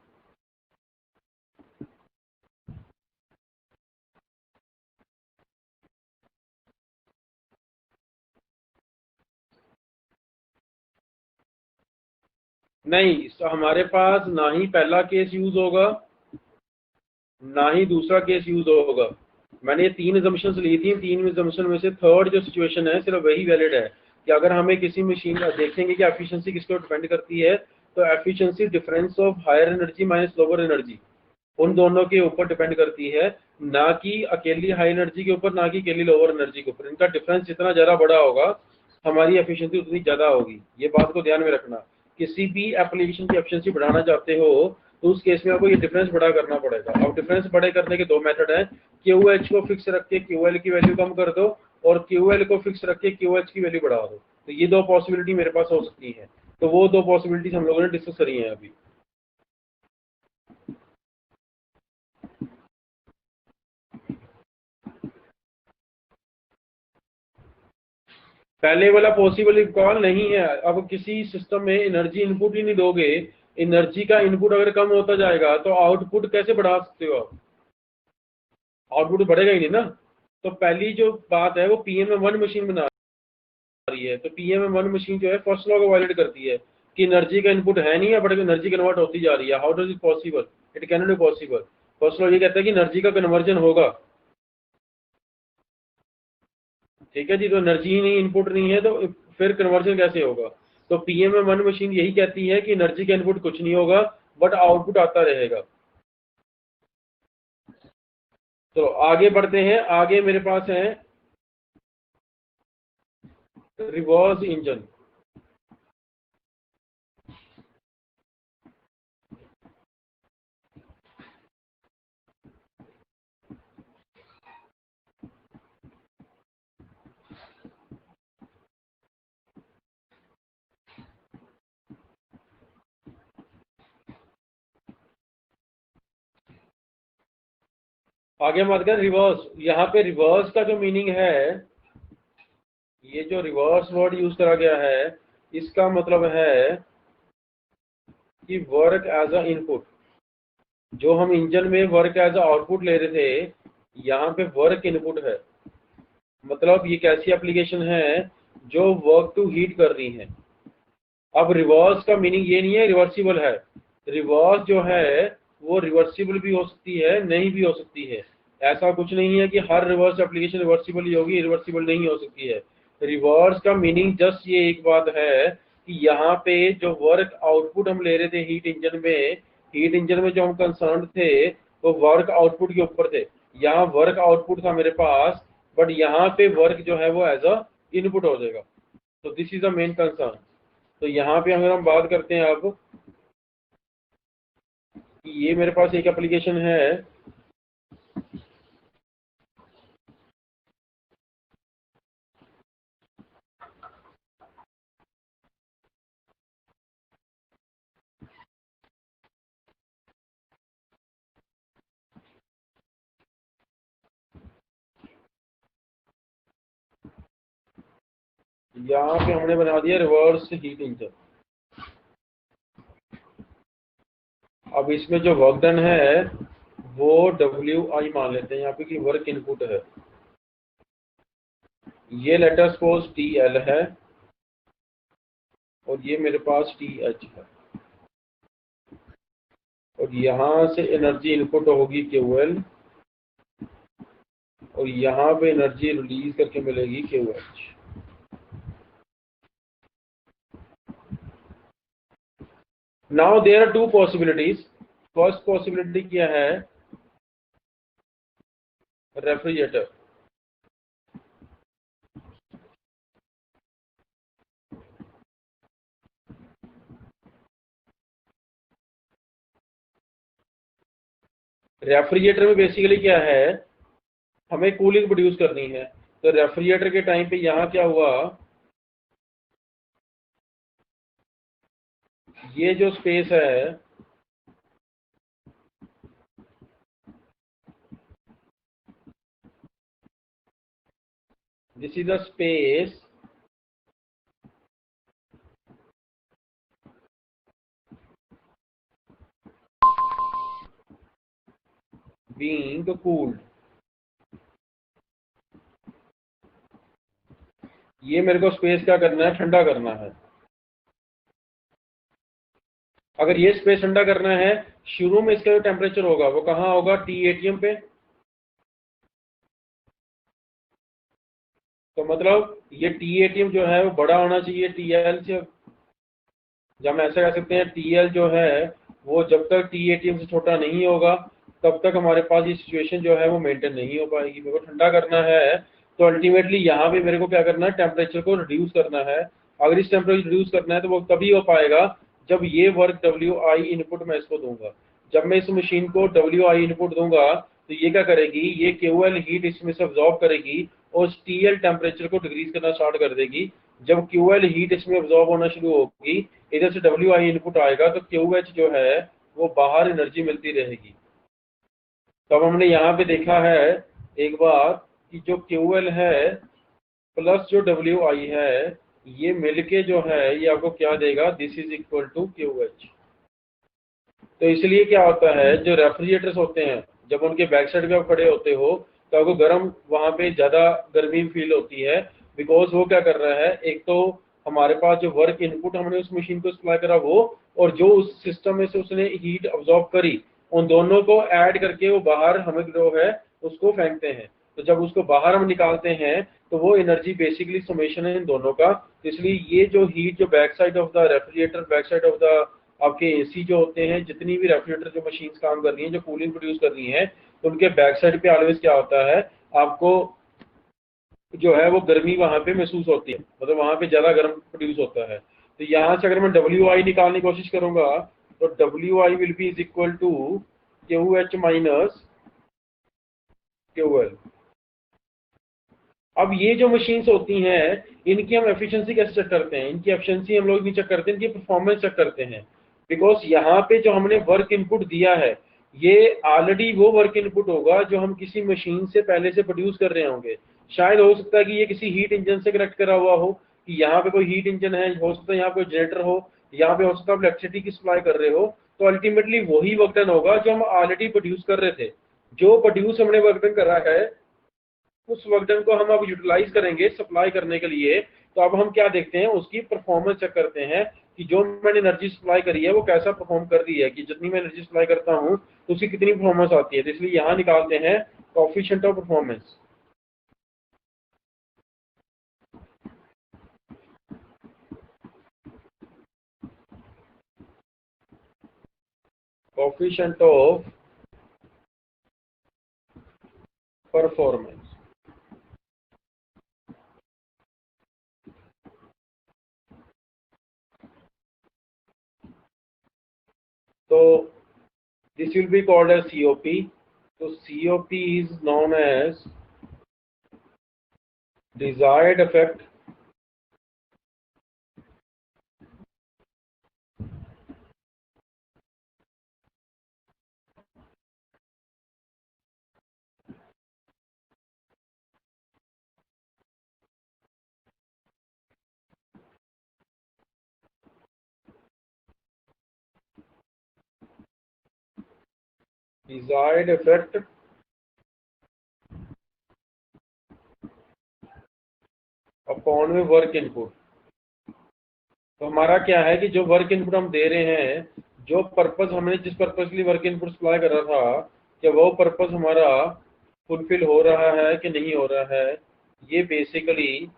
नहीं, तो हमारे पास ना ही पहला केस यूज होगा ना ही दूसरा केस यूज होगा। मैंने ये 3 assumptions ली थी, 3 assumption में से थर्ड जो सिचुएशन है सिर्फ वही वैलिड है कि अगर हमें किसी मशीन का देखेंगे कि एफिशिएंसी किसको डिपेंड करती है, तो efficiency difference of higher energy minus lower energy, उन दोनों के ऊपर डिपेंड करती है, ना कि अकेली हाई एनर्जी के ऊपर, ना कि अकेली लोअर एनर्जी के ऊपर। इनका डिफरेंस जितना ज़्यादा बड़ा होगा हमारी एफिशिएंसी उतनी ज़्यादा होगी। ये बात को ध्यान में रखना। किसी भी एप्लीकेशन की एफिशिएंसी बढ़ाना चाहते हो तो उस केस में आपको ये डिफरेंस बड़ा करना पड़ेगा। अब डिफरेंस बड़े करने के 2 मेथड हैं। QH को फिक्स रख के QL की वैल्यू कम कर दो और QL को फिक्स रख के QH की वैल्यू बढ़ा दो। तो ये 2 पॉसिबिलिटी मेरे पास हो सकती है। तो वो 2 पॉसिबिलिटीज हम लोगों ने डिस्कस करी हैं अभी। पहले वाला पॉसिबल कॉल नहीं है। अब किसी सिस्टम में एनर्जी इनपुट ही नहीं दोगे, एनर्जी का इनपुट अगर कम होता जाएगा तो आउटपुट कैसे बढ़ा सकते हो आप? आउटपुट बढ़ेगा ही नहीं ना। तो पहली जो बात है वो पीएमए 1 मशीन बना रही है। तो पीएमए 1 मशीन जो है फर्स्ट लॉ को वायलेट करती है कि एनर्जी का इनपुट है नहीं है बट एनर्जी कन्वर्ट होती जा रही है। How does it possible? It can not be possible. First law ये कहता है कि एनर्जी का कन्वर्जन होगा। ठीक है जी, तो एनर्जी ही नहीं, इनपुट नहीं है, तो फिर कन्वर्जन कैसे होगा? तो पीएमए 1 मशीन यही कहती है कि एनर्जी का इनपुट कुछ नहीं होगा बट आउटपुट आता रहेगा। तो आगे बढ़ते हैं। आगे मेरे पास है रिवर्स इंजन। आगे हम बात करें रिवर्स। यहाँ पे रिवर्स का जो मीनिंग है, ये जो रिवर्स वर्ड यूज करा गया है, इसका मतलब है कि वर्क एज अ इनपुट। जो हम इंजन में वर्क एज अ आउटपुट ले रहे थे, यहाँ पे वर्क इनपुट है। मतलब ये कैसी एप्लीकेशन है जो वर्क टू हीट कर रही है। अब रिवर्स का मीनिंग ये नहीं है रिवर्सिबल है। रिवर्स जो है वो रिवर्सिबल भी हो सकती है, नहीं भी हो सकती है। ऐसा कुछ नहीं है कि हर रिवर्स एप्लीकेशन रिवर्सिबल ही होगी, रिवर्सिबल नहीं हो सकती है। रिवर्स का मीनिंग जस्ट ये एक बात है कि यहाँ पे जो वर्क आउटपुट हम ले रहे थे हीट इंजन में जो हम कंसर्न थे वो वर्क आउटपुट के ऊपर थे। यहाँ वर्क आउटपुट था मेरे पास, बट यहाँ पे वर्क जो है वो एज अ इनपुट हो जाएगा। तो this is the main concern. तो यहाँ पे अगर हम बात करते हैं अब कि ये मेरे पास एक एप्लीकेशन है। यहाँ पे हमने बना दिया रिवर्स हीट इंजन। अब इसमें जो वर्क डन है वो WI मान लेते हैं यहाँ पे कि वर्क इनपुट है। ये लेटर सपोज TL है और ये मेरे पास TH है और यहाँ से एनर्जी इनपुट होगी QL और यहाँ पे एनर्जी रिलीज करके मिलेगी QH। Now there are 2 possibilities. First possibility क्या है? रेफ्रिजरेटर। रेफ्रिजरेटर में बेसिकली क्या है, हमें कूलिंग प्रोड्यूस करनी है। तो रेफ्रिजरेटर के टाइम पे यहाँ क्या हुआ, ये जो स्पेस है, this is the space being cooled. ये मेरे को स्पेस क्या करना है, ठंडा करना है। अगर ये स्पेस ठंडा करना है, शुरू में इसका जो टेम्परेचर होगा वो कहाँ होगा, T80 पे। तो मतलब ये T80 जो है वो बड़ा होना चाहिए TL से। जब हम ऐसा कह सकते हैं TL जो है वो जब तक T80 से छोटा नहीं होगा तब तक हमारे पास ये सिचुएशन जो है वो मेंटेन नहीं हो पाएगी। मेरे को ठंडा करना है तो अल्टीमेटली यहाँ पे मेरे को क्या करना है, टेम्परेचर को रिड्यूस करना है। अगर इस टेम्परेचर रिड्यूस करना है तो वो तभी हो पाएगा जब ये वर्क WI इनपुट मैं इसको दूंगा। जब मैं इस मशीन को WI इनपुट दूंगा तो ये क्या करेगी, ये QL हीट इसमें से अब्जॉर्ब करेगी और TL टेम्परेचर को डिक्रीज करना स्टार्ट कर देगी। जब QL हीट इसमें अब्जॉर्ब होना शुरू होगी, इधर से WI इनपुट आएगा तो QH जो है वो बाहर एनर्जी मिलती रहेगी। तब हमने यहाँ पे देखा है एक बार कि जो QL है प्लस जो WI है, ये मिलके जो है ये आपको क्या देगा, this is equal to QH। तो इसलिए क्या होता है, जो रेफ्रिजरेटर्स होते हैं जब उनके बैक साइड पे आप खड़े होते हो तो आपको गर्म, वहां पे ज्यादा गर्मी फील होती है। बिकॉज वो क्या कर रहा है, एक तो हमारे पास जो वर्क इनपुट हमने उस मशीन को सप्लाई करा वो, और जो उस सिस्टम में से उसने हीट अब्जॉर्ब करी, उन दोनों को ऐड करके वो बाहर हमें जो है उसको फेंकते हैं। तो जब उसको बाहर हम निकालते हैं तो वो एनर्जी बेसिकली समेशन है इन दोनों का। तो इसलिए ये जो हीट जो back side of the refrigerator, back side of the आपके एसी जो होते हैं, जितनी भी रेफ्रिजरेटर जो मशीन्स काम कर रही हैं, जो कूलिंग प्रोड्यूस कर रही हैं, तो उनके बैक साइड पे ऑलवेज क्या होता है, आपको जो है वो गर्मी वहां पे महसूस होती है, मतलब वहां पे ज्यादा गर्म प्रोड्यूस होता है। तो यहाँ से अगर मैं WI निकालने की कोशिश करूंगा तो WI will be is equal to QH minus QL। अब ये जो मशीन्स होती हैं इनकी हम एफिशिएंसी कैसे चेक करते हैं, इनकी एफिशिएंसी हम लोग नहीं चेक करते, इनकी परफॉर्मेंस चेक करते हैं। बिकॉज यहाँ पे जो हमने वर्क इनपुट दिया है ये ऑलरेडी वो वर्क इनपुट होगा जो हम किसी मशीन से पहले से प्रोड्यूस कर रहे होंगे। शायद हो सकता है कि ये किसी हीट इंजन से कनेक्ट करा हुआ हो, कि यहाँ पे कोई हीट इंजन है, हो सकता है यहाँ पे जनरेटर हो, यहाँ पे हो सकता है आप इलेक्ट्रिसिटी की सप्लाई कर रहे हो। तो अल्टीमेटली वही वर्क डन होगा जो हम ऑलरेडी प्रोड्यूस कर रहे थे। जो प्रोड्यूस हमने वर्क डन करा है उस वर्क डन को हम अब यूटिलाइज करेंगे सप्लाई करने के लिए। तो अब हम क्या देखते हैं, उसकी परफॉर्मेंस चेक करते हैं कि जो मैंने एनर्जी सप्लाई करी है वो कैसा परफॉर्म कर रही है, कि जितनी मैं एनर्जी सप्लाई करता हूँ तो उसकी कितनी परफॉर्मेंस आती है। तो इसलिए यहाँ निकालते हैं coefficient of performance. Coefficient of performance. तो this will be called as COP. So COP is known as desired effect desired effect upon में वर्क इनपुट। तो हमारा क्या है कि जो वर्क इनपुट हम दे रहे हैं, जो पर्पस हमने जिस पर्पस के लिए वर्क इनपुट सप्लाई कर रहा था, क्या वो पर्पस हमारा फुलफिल हो रहा है कि नहीं हो रहा है, ये बेसिकली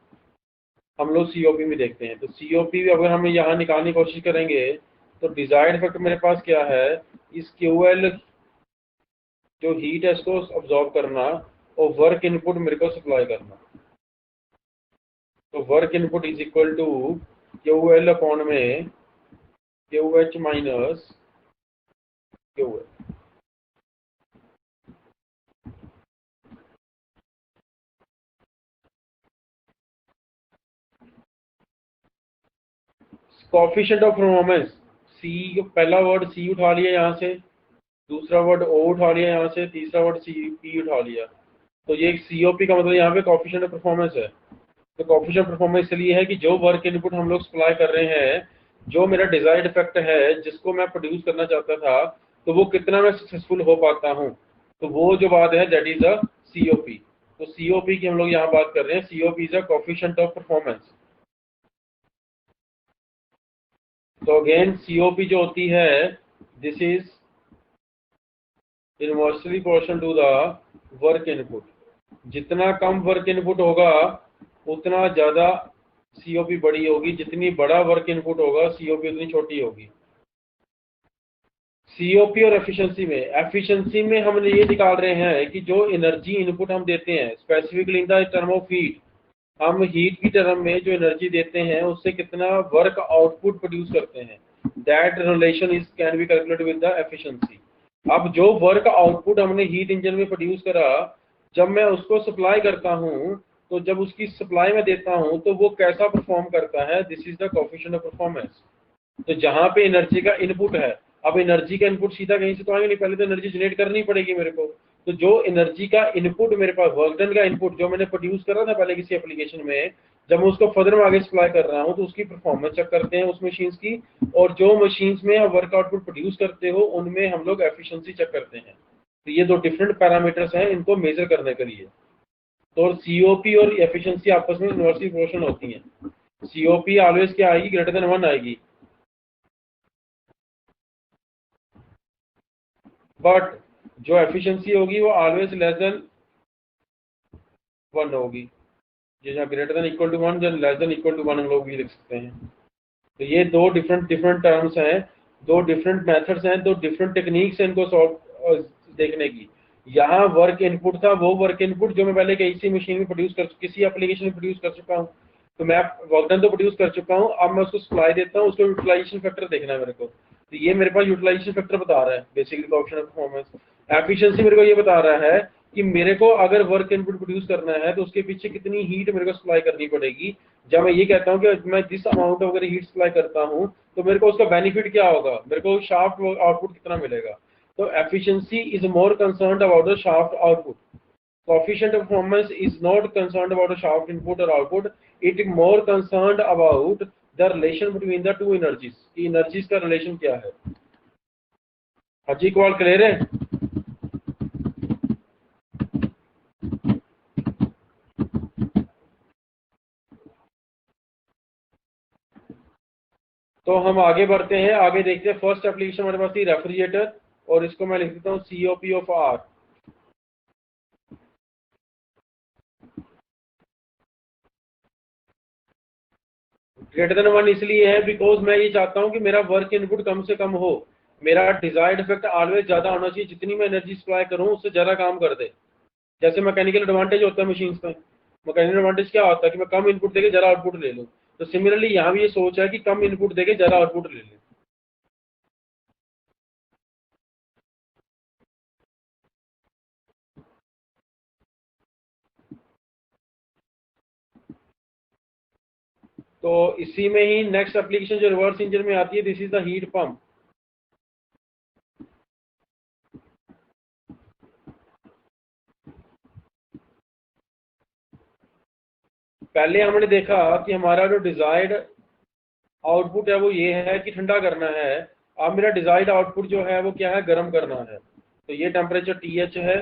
हम लोग COP में देखते हैं। तो COP अगर हम यहाँ निकालने की कोशिश करेंगे तो डिजायर्ड इफेक्ट मेरे पास क्या है, इस QL जो हीट है इसको अब्जॉर्ब करना और वर्क इनपुट मेरे को सप्लाई करना। तो work input is equal to QL upon में QH minus QL। Coefficient of performance, C, पहला वर्ड सी उठा लिया यहाँ से, दूसरा वर्ड ओ उठा लिया यहाँ से, तीसरा वर्ड सी पी उठा लिया, तो ये सीओपी का मतलब यहाँ पे कोफिशिएंट ऑफ परफॉर्मेंस है। तो कोफिशिएंट ऑफ परफॉर्मेंस इसलिए है कि जो वर्क इनपुट हम लोग सप्लाई कर रहे हैं, जो मेरा डिजायर्ड इफेक्ट है जिसको मैं प्रोड्यूस करना चाहता था, तो वो कितना मैं सक्सेसफुल हो पाता हूँ, तो वो जो बात है दैट इज अ सीओपी। तो सीओपी की हम लोग यहाँ बात कर रहे हैं, COP is a coefficient of performance. तो अगेन सीओपी जो होती है, this is inversely proportional to the work input. जितना कम वर्क इनपुट होगा उतना ज्यादा सीओपी बड़ी होगी, जितनी बड़ा वर्क इनपुट होगा सीओपी उतनी छोटी होगी। सीओपी और एफिशिएंसी में हम ये निकाल रहे हैं कि जो एनर्जी इनपुट हम देते हैं, specifically in the term of heat, हम हीट की टर्म में जो एनर्जी देते हैं उससे कितना वर्क आउटपुट प्रोड्यूस करते हैं, that relation is can be calculated with the efficiency. अब जो वर्क आउटपुट हमने हीट इंजन में प्रोड्यूस करा, जब मैं उसको सप्लाई करता हूँ, तो जब उसकी सप्लाई में देता हूँ तो वो कैसा परफॉर्म करता है, this is the coefficient of performance. तो जहां पे एनर्जी का इनपुट है, अब एनर्जी का इनपुट सीधा कहीं से तो आएंगे नहीं, पहले तो एनर्जी जनरेट करनी पड़ेगी मेरे को। तो जो एनर्जी का इनपुट मेरे पास, वर्क डन का इनपुट जो मैंने प्रोड्यूस करा था पहले किसी एप्लीकेशन में, जब मैं उसको फर्दर में आगे सप्लाई कर रहा हूँ तो उसकी परफॉर्मेंस चेक करते हैं उस मशीन्स की, और जो मशीन्स में आप वर्क आउटपुट प्रोड्यूस करते हो उनमें हम लोग एफिशिएंसी चेक करते हैं। तो ये दो डिफरेंट पैरामीटर्स हैं इनको मेजर करने के लिए। तो सीओपी और एफिशिएंसी आपस में इनवर्सली प्रोपोर्शनल होती हैं। सीओपी ऑलवेज क्या आएगी, ग्रेटर देन 1 आएगी, बट जो एफिशिएंसी होगी वो ऑलवेज लेस देन 1 होगी। जैसे ग्रेटर देन इक्वल टू 1 या लेस देन इक्वल टू 1 हम लोग भी लिख सकते हैं। तो ये दो डिफरेंट टर्म्स हैं, दो डिफरेंट मेथड्स हैं, दो डिफरेंट टेक्निक्स हैं इनको सॉल्व देखने की। यहाँ वर्क इनपुट था, वो वर्क इनपुट जो मैं पहले किसी मशीन में प्रोड्यूस कर, किसी एप्लीकेशन में प्रोड्यूस कर चुका हूँ, तो मैं वर्क डन तो प्रोड्यूस कर चुका हूँ, अब मैं उसको सप्लाई देता हूँ, उसको यूटिलाइजेशन फैक्टर देखना है मेरे को। तो ये मेरे पास यूटिलाइजेशन फैक्टर बता रहा है basically coefficient of performance. Efficiency मेरे को ये बता रहा है कि मेरे को अगर वर्क इनपुट प्रोड्यूस करना है तो उसके पीछे कितनी हीट मेरे को सप्लाई करनी पड़ेगी। जब मैं ये कहता हूँ कि मैं जिस अमाउंट अगर हीट सप्लाई करता हूँ तो मेरे को उसका बेनिफिट क्या होगा, मेरे को शाफ्ट आउटपुट कितना मिलेगा। तो efficiency is more concerned about the shaft output, coefficient of performance is not concerned about the shaft input or output, it is more concerned about the relation between the two energies, कि energies का relation क्या है। हाजी call clear है? तो हम आगे बढ़ते हैं, आगे देखते हैं। फर्स्ट एप्लीकेशन हमारे पास थी रेफ्रिजरेटर, और इसको मैं लिख देता हूँ COP of R। Greater than 1 इसलिए है बिकॉज मैं ये चाहता हूँ कि मेरा वर्क इनपुट कम से कम हो, मेरा डिजायर्ड इफेक्ट ऑलवेज ज्यादा होना चाहिए, जितनी मैं एनर्जी सप्लाई करूँ उससे ज्यादा काम कर दे। जैसे मैकेनिकल एडवांटेज होता है मशीन्स में, मैकेनिकल एडवांटेज क्या होता है कि मैं कम इनपुट देके ज्यादा आउटपुट ले लूँ। तो सिमिलरली यहाँ भी ये सोच है कि कम इनपुट देके ज्यादा आउटपुट ले लें। तो इसी में ही नेक्स्ट एप्लीकेशन जो रिवर्स इंजन में आती है, this is the heat pump. पहले हमने देखा कि हमारा जो डिजायर्ड आउटपुट है वो ये है कि ठंडा करना है। अब मेरा डिजायर्ड आउटपुट जो है वो क्या है, गर्म करना है। तो ये टेम्परेचर TH है,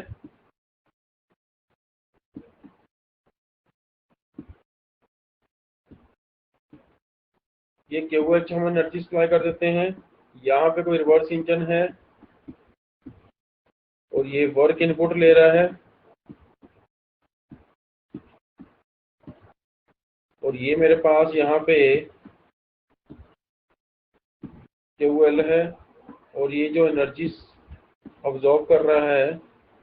ये QH हम एनर्जी सप्लाई कर देते हैं। यहाँ पे कोई रिवर्स इंजन है और ये वर्क इनपुट ले रहा है, और ये मेरे पास यहाँ पे QL है, और ये जो एनर्जी ऑब्जॉर्व कर रहा है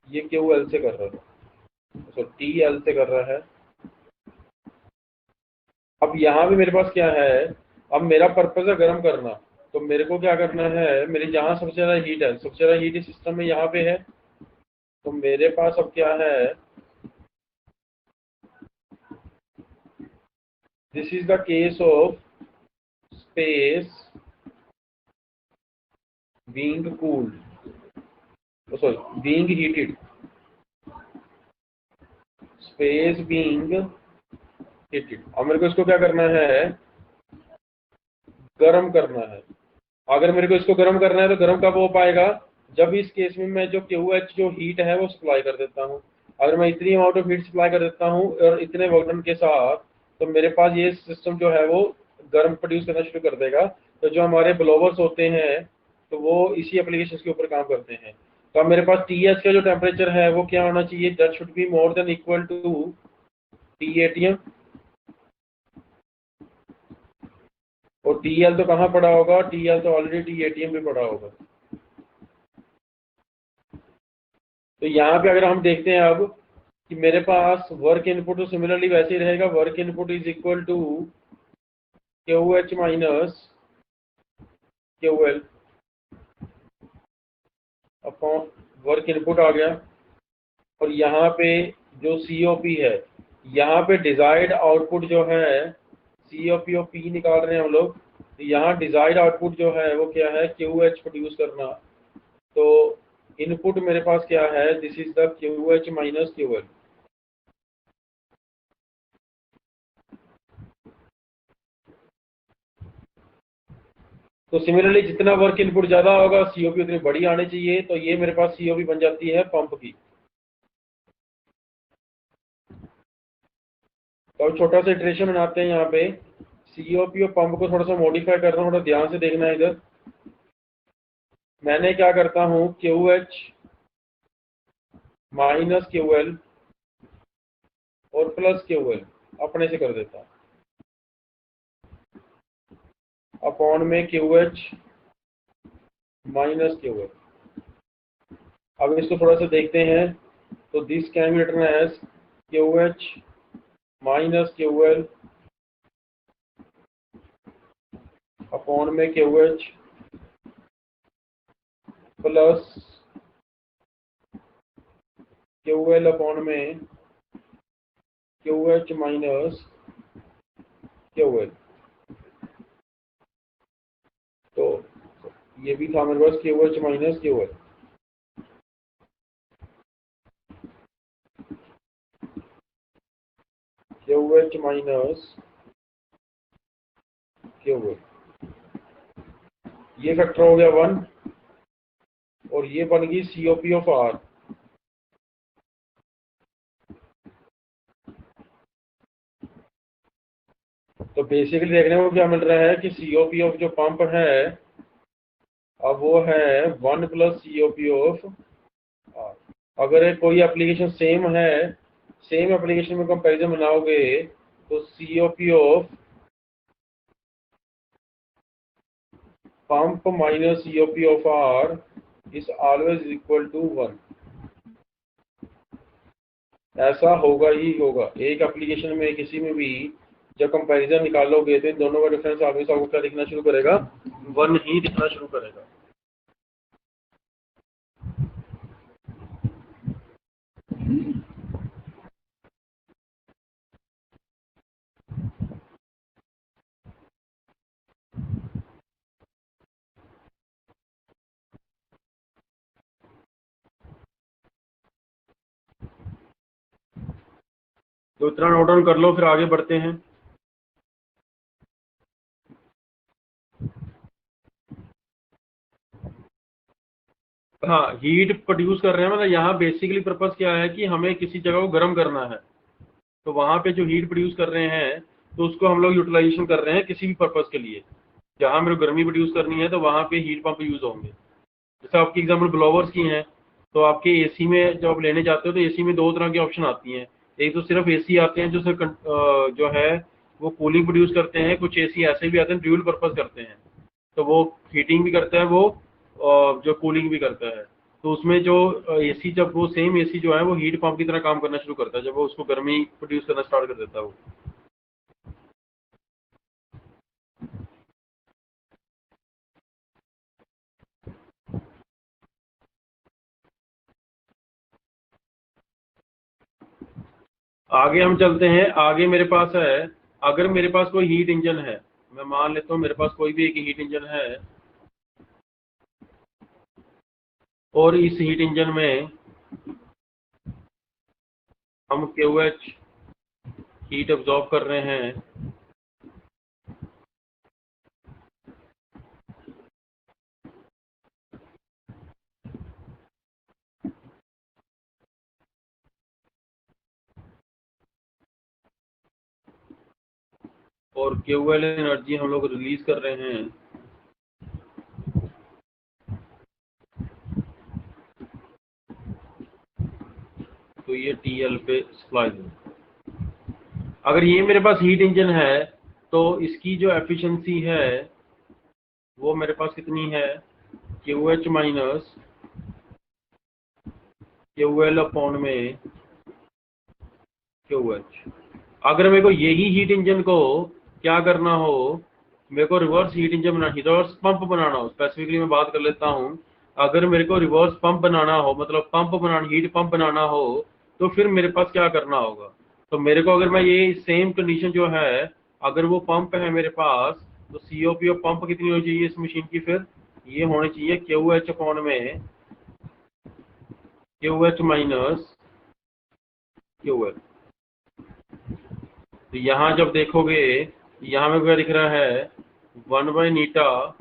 ये QL से कर रहा है, तो TL से कर रहा है। अब यहाँ भी मेरे पास क्या है, अब मेरा पर्पज है गर्म करना, तो मेरे को क्या करना है, मेरी जहाँ सबसे ज्यादा हीट है, सबसे ज्यादा हीट इस सिस्टम में यहाँ पे है, तो मेरे पास अब क्या है, this is the case of space being cooled, sorry, being heated, space being heated। अब मेरे को इसको क्या करना है, गर्म करना है। अगर मेरे को इसको गर्म करना है तो गर्म कब हो पाएगा, जब इस केस में मैं जो QH जो हीट है वो सप्लाई कर देता हूँ। अगर मैं इतनी अमाउंट ऑफ हीट सप्लाई कर देता हूँ और इतने वर्क डन के साथ, तो मेरे पास ये सिस्टम जो है वो गर्म प्रोड्यूस करना शुरू कर देगा। तो जो हमारे ब्लोवर्स होते हैं तो वो इसी एप्लीकेशन के ऊपर काम करते हैं। तो अब मेरे पास TH का जो टेम्परेचर है वो क्या होना चाहिए, that should be more than equal to TATM। और TL तो कहाँ पड़ा होगा, TL तो ऑलरेडी TATM पे पड़ा होगा। तो यहाँ पे अगर हम देखते हैं अब कि मेरे पास वर्क इनपुट तो सिमिलरली वैसे ही रहेगा, work input is equal to QH minus QL upon work input आ गया। और यहाँ पे जो COP है, यहाँ पे डिजायर्ड आउटपुट जो है COP और P निकाल रहे हैं हम लोग, तो यहाँ डिजायर्ड आउटपुट जो है वो क्या है, QH प्रोड्यूस करना। तो इनपुट मेरे पास क्या है, this is the QH minus QL। तो सिमिलरली जितना वर्क इनपुट ज्यादा होगा COP उतनी बड़ी आनी चाहिए। तो ये मेरे पास COP बन जाती है पंप की। तो छोटा सा इटरेशन बनाते हैं यहाँ पे, COP और पंप को थोड़ा सा मॉडिफाई कर रहा हूँ, थोड़ा ध्यान से देखना है इधर। मैंने क्या करता हूँ, QH माइनस QL और प्लस QL अपने से कर देता हूँ, अपॉन में QH माइनस QL। अब इसको थोड़ा सा देखते हैं, तो this can be written as QH minus QL upon में QH प्लस QL अपॉन में QH माइनस QL। तो ये भी था मेरे पास QH minus QL। QH minus QL, ये फैक्टर हो गया 1 और ये बन गई COP ऑफ R। तो बेसिकली देखने को क्या मिल रहा है कि COP ऑफ जो पंप है अब वो है 1 प्लस COP ऑफ R। अगर कोई एप्लीकेशन सेम है, सेम एप्लीकेशन में कंपैरिजन बनाओगे तो COP of pump minus COP of R is always equal to 1। ऐसा होगा ही होगा, एक एप्लीकेशन में किसी में भी जब कंपैरिजन निकालोगे तो इन दोनों का डिफरेंस ऑलवेज आपको क्या दिखना शुरू करेगा, 1 ही दिखना शुरू करेगा। तो इतना नोट डाउन कर लो, फिर आगे बढ़ते हैं। हाँ, हीट प्रोड्यूस कर रहे हैं, मतलब यहाँ बेसिकली पर्पस क्या है कि हमें किसी जगह को गर्म करना है। तो वहाँ पे जो हीट प्रोड्यूस कर रहे हैं तो उसको हम लोग यूटिलाइजेशन कर रहे हैं किसी भी पर्पस के लिए। जहाँ मेरे को गर्मी प्रोड्यूस करनी है तो वहाँ पे हीट पंप यूज होंगे। जैसे आपकी एग्जांपल ब्लोवर्स की हैं, तो आपके एसी में जब आप लेने जाते हो तो एसी में दो तरह की ऑप्शन आती हैं। एक तो सिर्फ एसी आते हैं जो सिर्फ जो है वो कूलिंग प्रोड्यूस करते हैं, कुछ एसी ऐसे भी आते हैं ड्यूल पर्पस करते हैं, तो वो हीटिंग भी करता है वो जो कूलिंग भी करता है। तो उसमें जो एसी, जब वो सेम एसी जो है वो हीट पंप की तरह काम करना शुरू करता है जब वो उसको गर्मी प्रोड्यूस करना स्टार्ट कर देता है वो। आगे हम चलते हैं। आगे मेरे पास है, अगर मेरे पास कोई हीट इंजन है, मैं मान लेता हूँ मेरे पास कोई भी एक हीट इंजन है और इस हीट इंजन में हम QH हीट अब्जॉर्ब कर रहे हैं और QL एनर्जी हम लोग रिलीज कर रहे हैं तो ये TL पे सप्लाई है। अगर ये मेरे पास हीट इंजन है तो इसकी जो एफिशिएंसी है वो मेरे पास कितनी है, QH माइनस QL अपॉन में QH। अगर मेरे को यही हीट इंजन को क्या करना हो, मेरे को रिवर्स हीट इंजन बनाना, रिवर्स पंप बनाना हो, स्पेसिफिकली मैं बात कर लेता हूँ, अगर मेरे को रिवर्स पंप बनाना हो, मतलब पंप बनाना, हीट पंप बनाना हो, तो फिर मेरे पास क्या करना होगा। तो मेरे को अगर मैं ये सेम कंडीशन जो है, अगर वो पंप है मेरे पास, तो COP ऑफ पंप कितनी होनी चाहिए इस मशीन की, फिर ये होनी चाहिए QH अपॉन में QH माइनस QL। तो यहाँ जब देखोगे, यहाँ में क्या दिख रहा है, 1/नीटा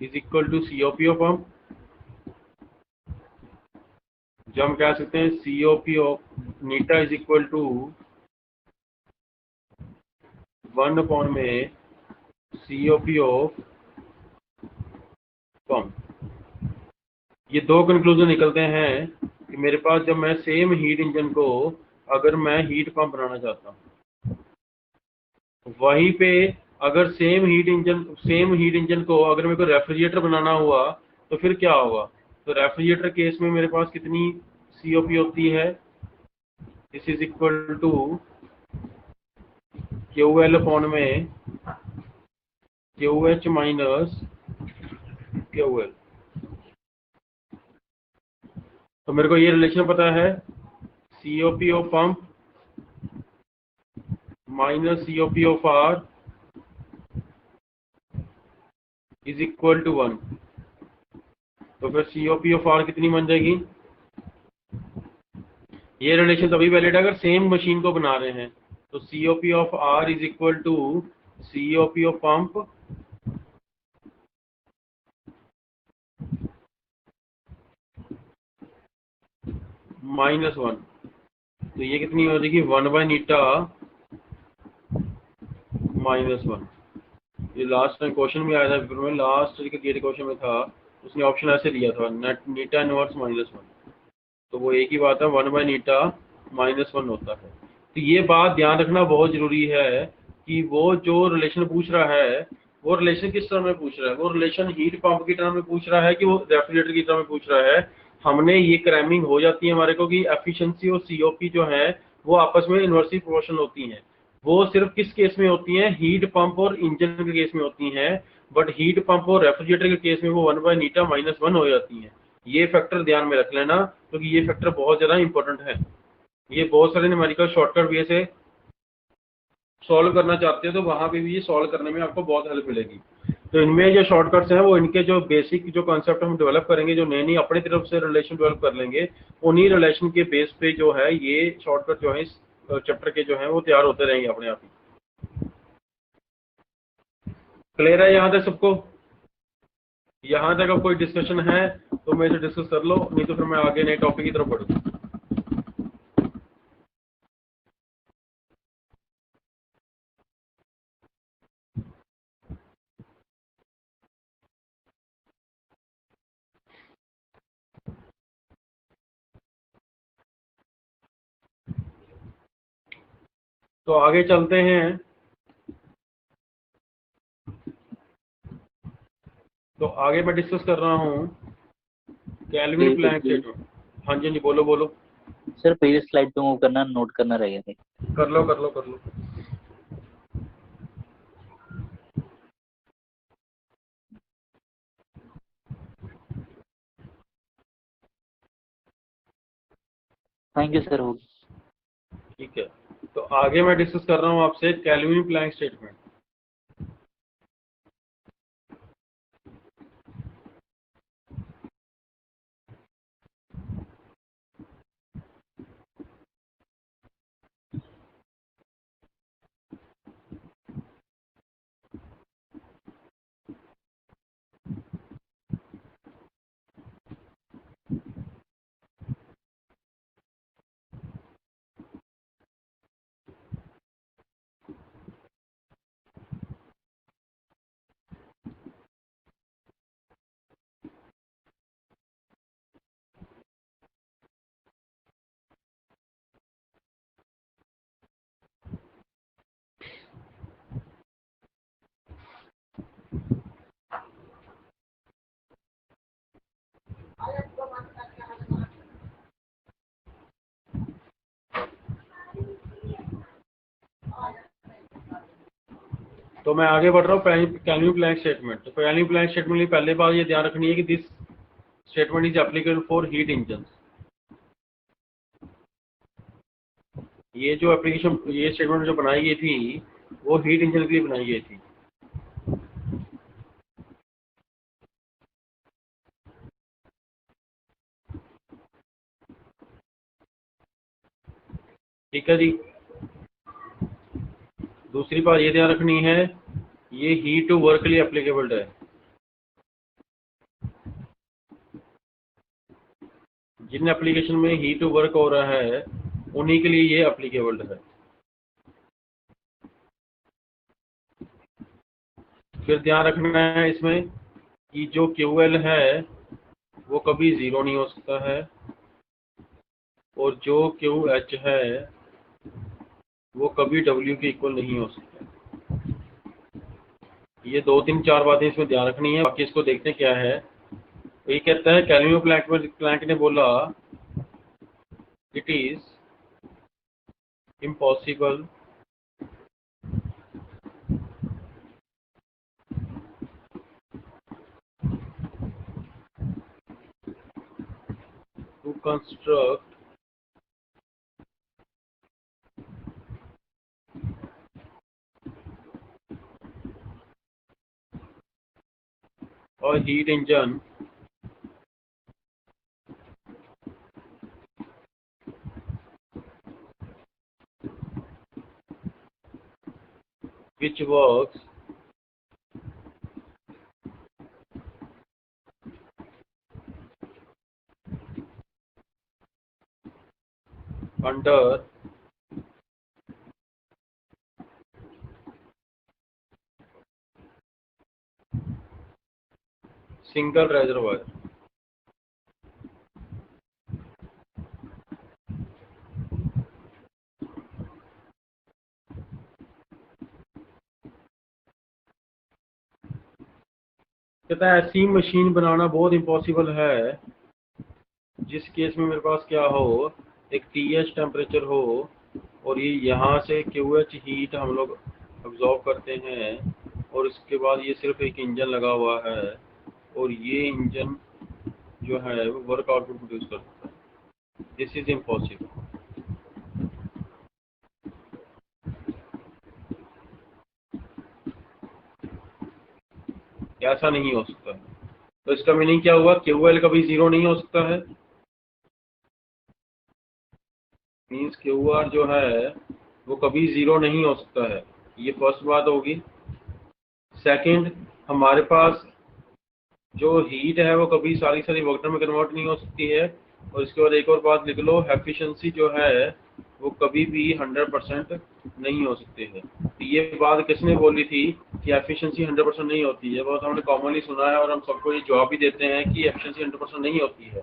is equal to COP of pump. जब हम कह सकते हैं COP ऑफ नीटा इज इक्वल टू 1 में COP ऑफ पंप। ये दो कंक्लूजन निकलते हैं कि मेरे पास जब मैं सेम हीट इंजन को अगर मैं हीट पंप बनाना चाहता हूँ, वहीं पे अगर सेम हीट इंजन को अगर मेरे को रेफ्रिजरेटर बनाना हुआ तो फिर क्या होगा। तो रेफ्रिजरेटर केस में मेरे पास कितनी COP होती है, this is equal to QL upon में QH माइनस QL। तो मेरे को ये रिलेशन पता है, COP of pump minus COP of R is equal to 1। तो फिर COP ऑफ R कितनी बन जाएगी। ये रिलेशन तभी वैलिड है अगर सेम मशीन को बना रहे हैं। तो COP of R is equal to COP of pump -1। तो ये कितनी हो जाएगी, 1/नीटा -1। ये लास्ट टाइम क्वेश्चन में आया था पेपर में, लास्ट के गेट क्वेश्चन में था, उसने ऑप्शन ऐसे दिया था, नीटा इनवर्स -1। तो वो एक ही बात है, 1/नीटा -1 होता है। तो ये बात ध्यान रखना बहुत जरूरी है कि वो जो रिलेशन पूछ रहा है वो रिलेशन किस तरह में पूछ रहा है, वो रिलेशन हीट पंप की तरह में पूछ रहा है कि वो रेफ्रिजरेटर की तरह में पूछ रहा है। हमने ये क्रैमिंग हो जाती है हमारे को कि एफिशिएंसी और COP जो है वो आपस में इन्वर्सली प्रोपोर्शनल होती हैं। वो सिर्फ किस केस में होती हैं, हीट पंप और इंजन के केस में होती हैं, बट हीट पंप और रेफ्रिजरेटर के केस में वो 1/नीटा -1 हो जाती हैं। ये फैक्टर ध्यान में रख लेना क्योंकि ये फैक्टर बहुत ज़्यादा इंपॉर्टेंट है। ये बहुत सारे न्यूमेरिकल शॉर्टकट वे से सॉल्व करना चाहते हो तो वहाँ पे भी ये सॉल्व करने में आपको बहुत हेल्प मिलेगी। तो इनमें जो शॉर्टकट्स हैं वो इनके जो बेसिक जो कॉन्सेप्ट हम डेवलप करेंगे, जो नई नई अपनी तरफ से रिलेशन डेवलप कर लेंगे, उन्हीं रिलेशन के बेस पे जो है ये शॉर्टकट जो है इस चैप्टर के जो है वो तैयार होते रहेंगे अपने आप ही। क्लियर है यहाँ तक सबको। यहाँ तक अब कोई डिस्कशन है तो मेरे से डिस्कस कर लो, नहीं तो फिर मैं आगे नए टॉपिक की तरफ बढ़ूँ। तो आगे चलते हैं। तो आगे मैं डिस्कस कर रहा हूँ केल्विन प्लैंक स्टेटमेंट। हाँ जी, हाँ जी, बोलो बोलो। सर प्रीवियस स्लाइड पे मूव करना, नोट करना रह गया था। कर लो कर लो कर लो। थैंक यू सर, हो ठीक है, तो आगे मैं डिस्कस कर रहा हूँ आपसे केल्विन प्लैंक स्टेटमेंट। तो मैं आगे बढ़ रहा हूँ कैल्विन प्लैंक स्टेटमेंट। तो कैल्विन प्लैंक स्टेटमेंट में पहले बात ये ध्यान रखनी है कि this statement is applicable for heat engine. ये जो एप्लीकेशन, ये स्टेटमेंट जो बनाई गई थी वो हीट इंजन के लिए बनाई गई थी। ठीक है जी। दूसरी बात ये ध्यान रखनी है, ये हीट टू वर्क के लिए एप्लीकेबल है। जिन एप्लीकेशन में हीट टू वर्क हो रहा है उन्हीं के लिए ये एप्लीकेबल है। फिर ध्यान रखना है इसमें कि जो QL है वो कभी जीरो नहीं हो सकता है, और जो QH है वो कभी W के इक्वल नहीं हो सकता। ये 2 3 4 बातें इसमें ध्यान रखनी है। बाकी इसको देखते हैं क्या है। ये कहता है कैल्विन प्लैंक ने बोला it is impossible to construct a heat engine which works under single reservoir। कहता है ऐसी मशीन बनाना बहुत इम्पॉसिबल है जिस केस में मेरे पास क्या हो, एक TH टेम्परेचर हो और ये यहाँ से QH हीट हम लोग अब्जॉर्ब करते हैं, और इसके बाद ये सिर्फ एक इंजन लगा हुआ है और ये इंजन जो है वो वर्क आउटपुट प्रोड्यूस करता है। This is impossible. ऐसा नहीं हो सकता। तो इसका मीनिंग क्या हुआ, QL कभी जीरो नहीं हो सकता है। मीन्स QR जो है वो कभी जीरो नहीं हो सकता है। ये फर्स्ट बात होगी। सेकंड, हमारे पास जो हीट है वो कभी सारी सारी वर्क में कन्वर्ट नहीं हो सकती है। और इसके बाद एक और बात लिख लो, एफिशिएंसी जो है वो कभी भी 100% नहीं हो सकती है। तो ये बात किसने बोली थी कि एफिशिएंसी 100% नहीं होती है, वो तो हमने कॉमनली सुना है और हम सबको ये जवाब भी देते हैं कि एफिशिएंसी 100% नहीं होती है।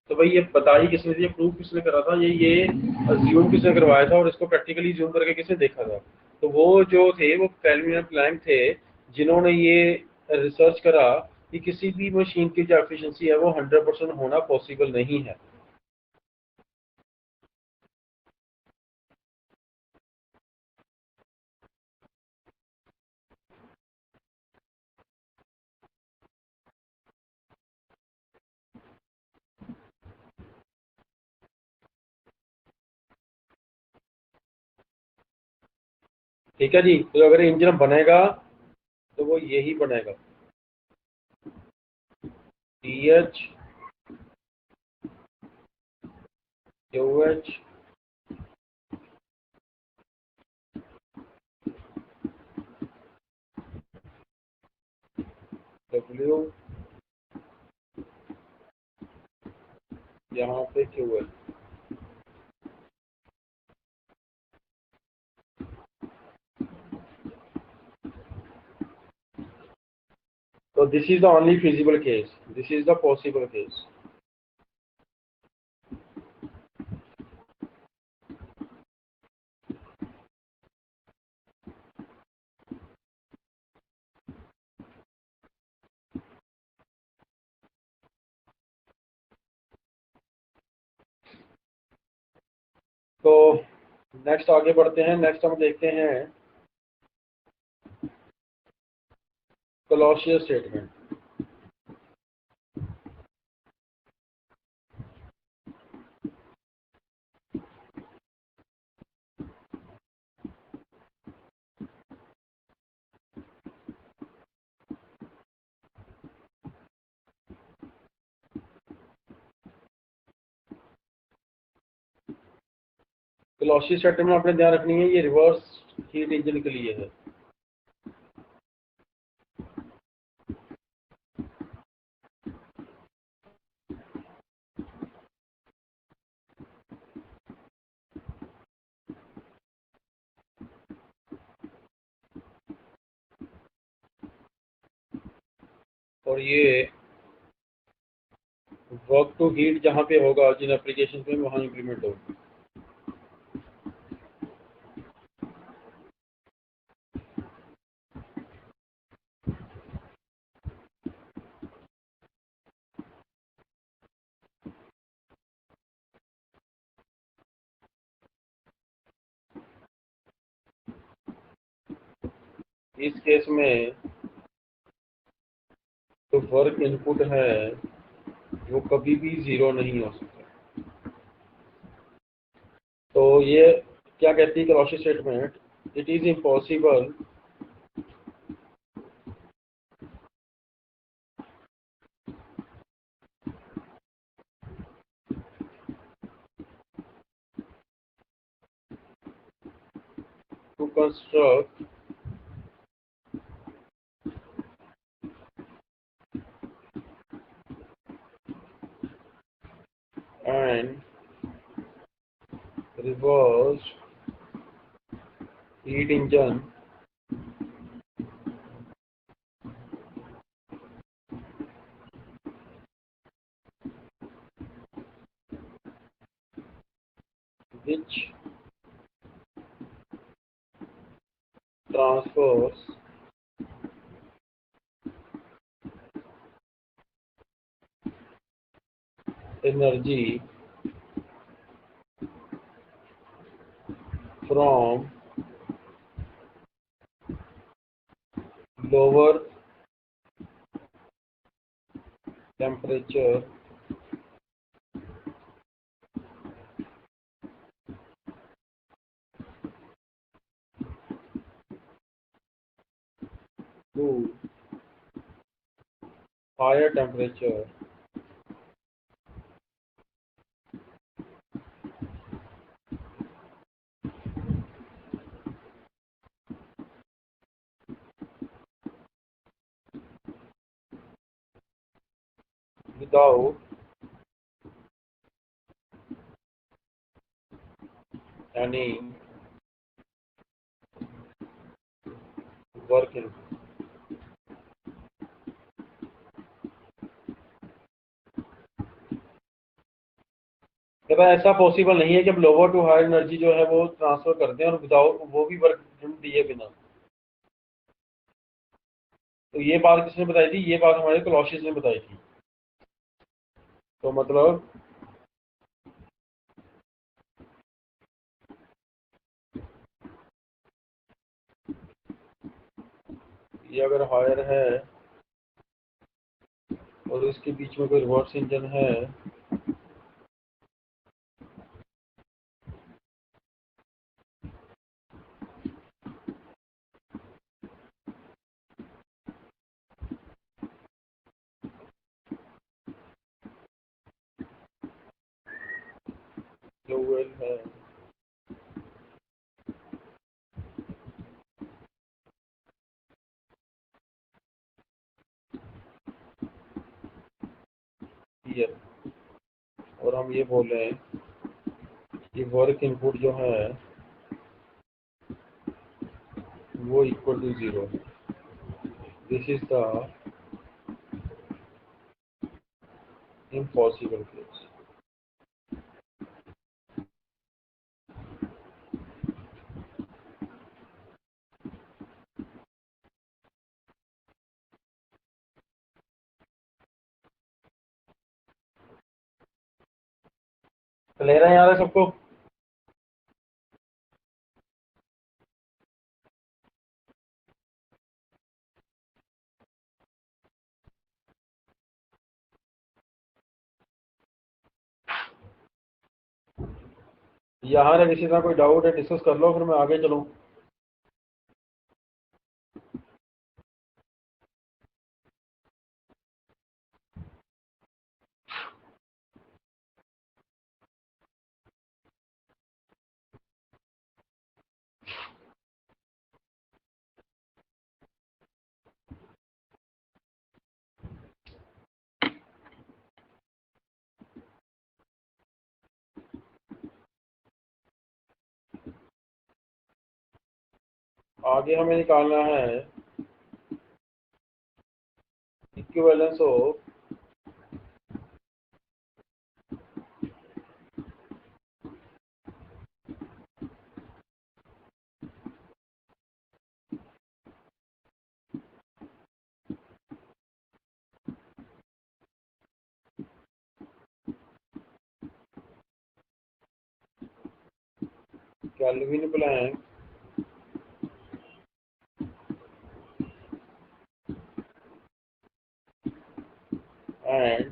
तो भाई ये बताई किसने थी, ये प्रूफ किसने करा था, ये ज्यूम किसने करवाया था और इसको प्रैक्टिकली ज्यूम करके किसने देखा था। तो वो जो थे वो कैल्विन प्लैंक थे जिन्होंने ये रिसर्च करा कि किसी भी मशीन की जो एफिशिएंसी है वो 100% होना पॉसिबल नहीं है। ठीक है जी। तो अगर इंजन बनेगा तो वो यही बनेगा, TH QH W, यहाँ पे QL। तो this is the only feasible case, this is the possible case. तो नेक्स्ट आगे बढ़ते हैं। नेक्स्ट हम देखते हैं Closius statement. क्लॉसियस स्टेटमेंट आपने ध्यान रखनी है, ये रिवर्स हीट इंजन के लिए है। और ये वर्क टू हीट जहाँ पे होगा, जिन एप्लीकेशन में, वहाँ इम्प्लीमेंट होगा। इस केस में जो वर्क इनपुट है वो कभी भी 0 नहीं हो सकता। तो ये क्या कहती है Clausius statement? It is impossible to construct and reverse heat engine which transfers energy from lower temperature to higher temperature without any work input। तो भाई ऐसा पॉसिबल नहीं है कि हम लोअर टू हाई एनर्जी जो है वो ट्रांसफर कर दें और विदाउट वो भी वर्क दिए बिना। तो ये बात किसने बताई थी? ये बात हमारे क्लॉसियस ने बताई थी। तो मतलब ये अगर हायर है और इसके बीच में कोई रिवर्स इंजन है फ्यूल है, ये, और हम ये बोले कि वर्क इनपुट जो है वो equal to 0। This is the impossible case. Clear है यहाँ सबको? यहाँ ना किसी तरह कोई डाउट है डिस्कस कर लो, फिर मैं आगे चलूँ। आगे हमें निकालना है equivalence of Kelvin Planck and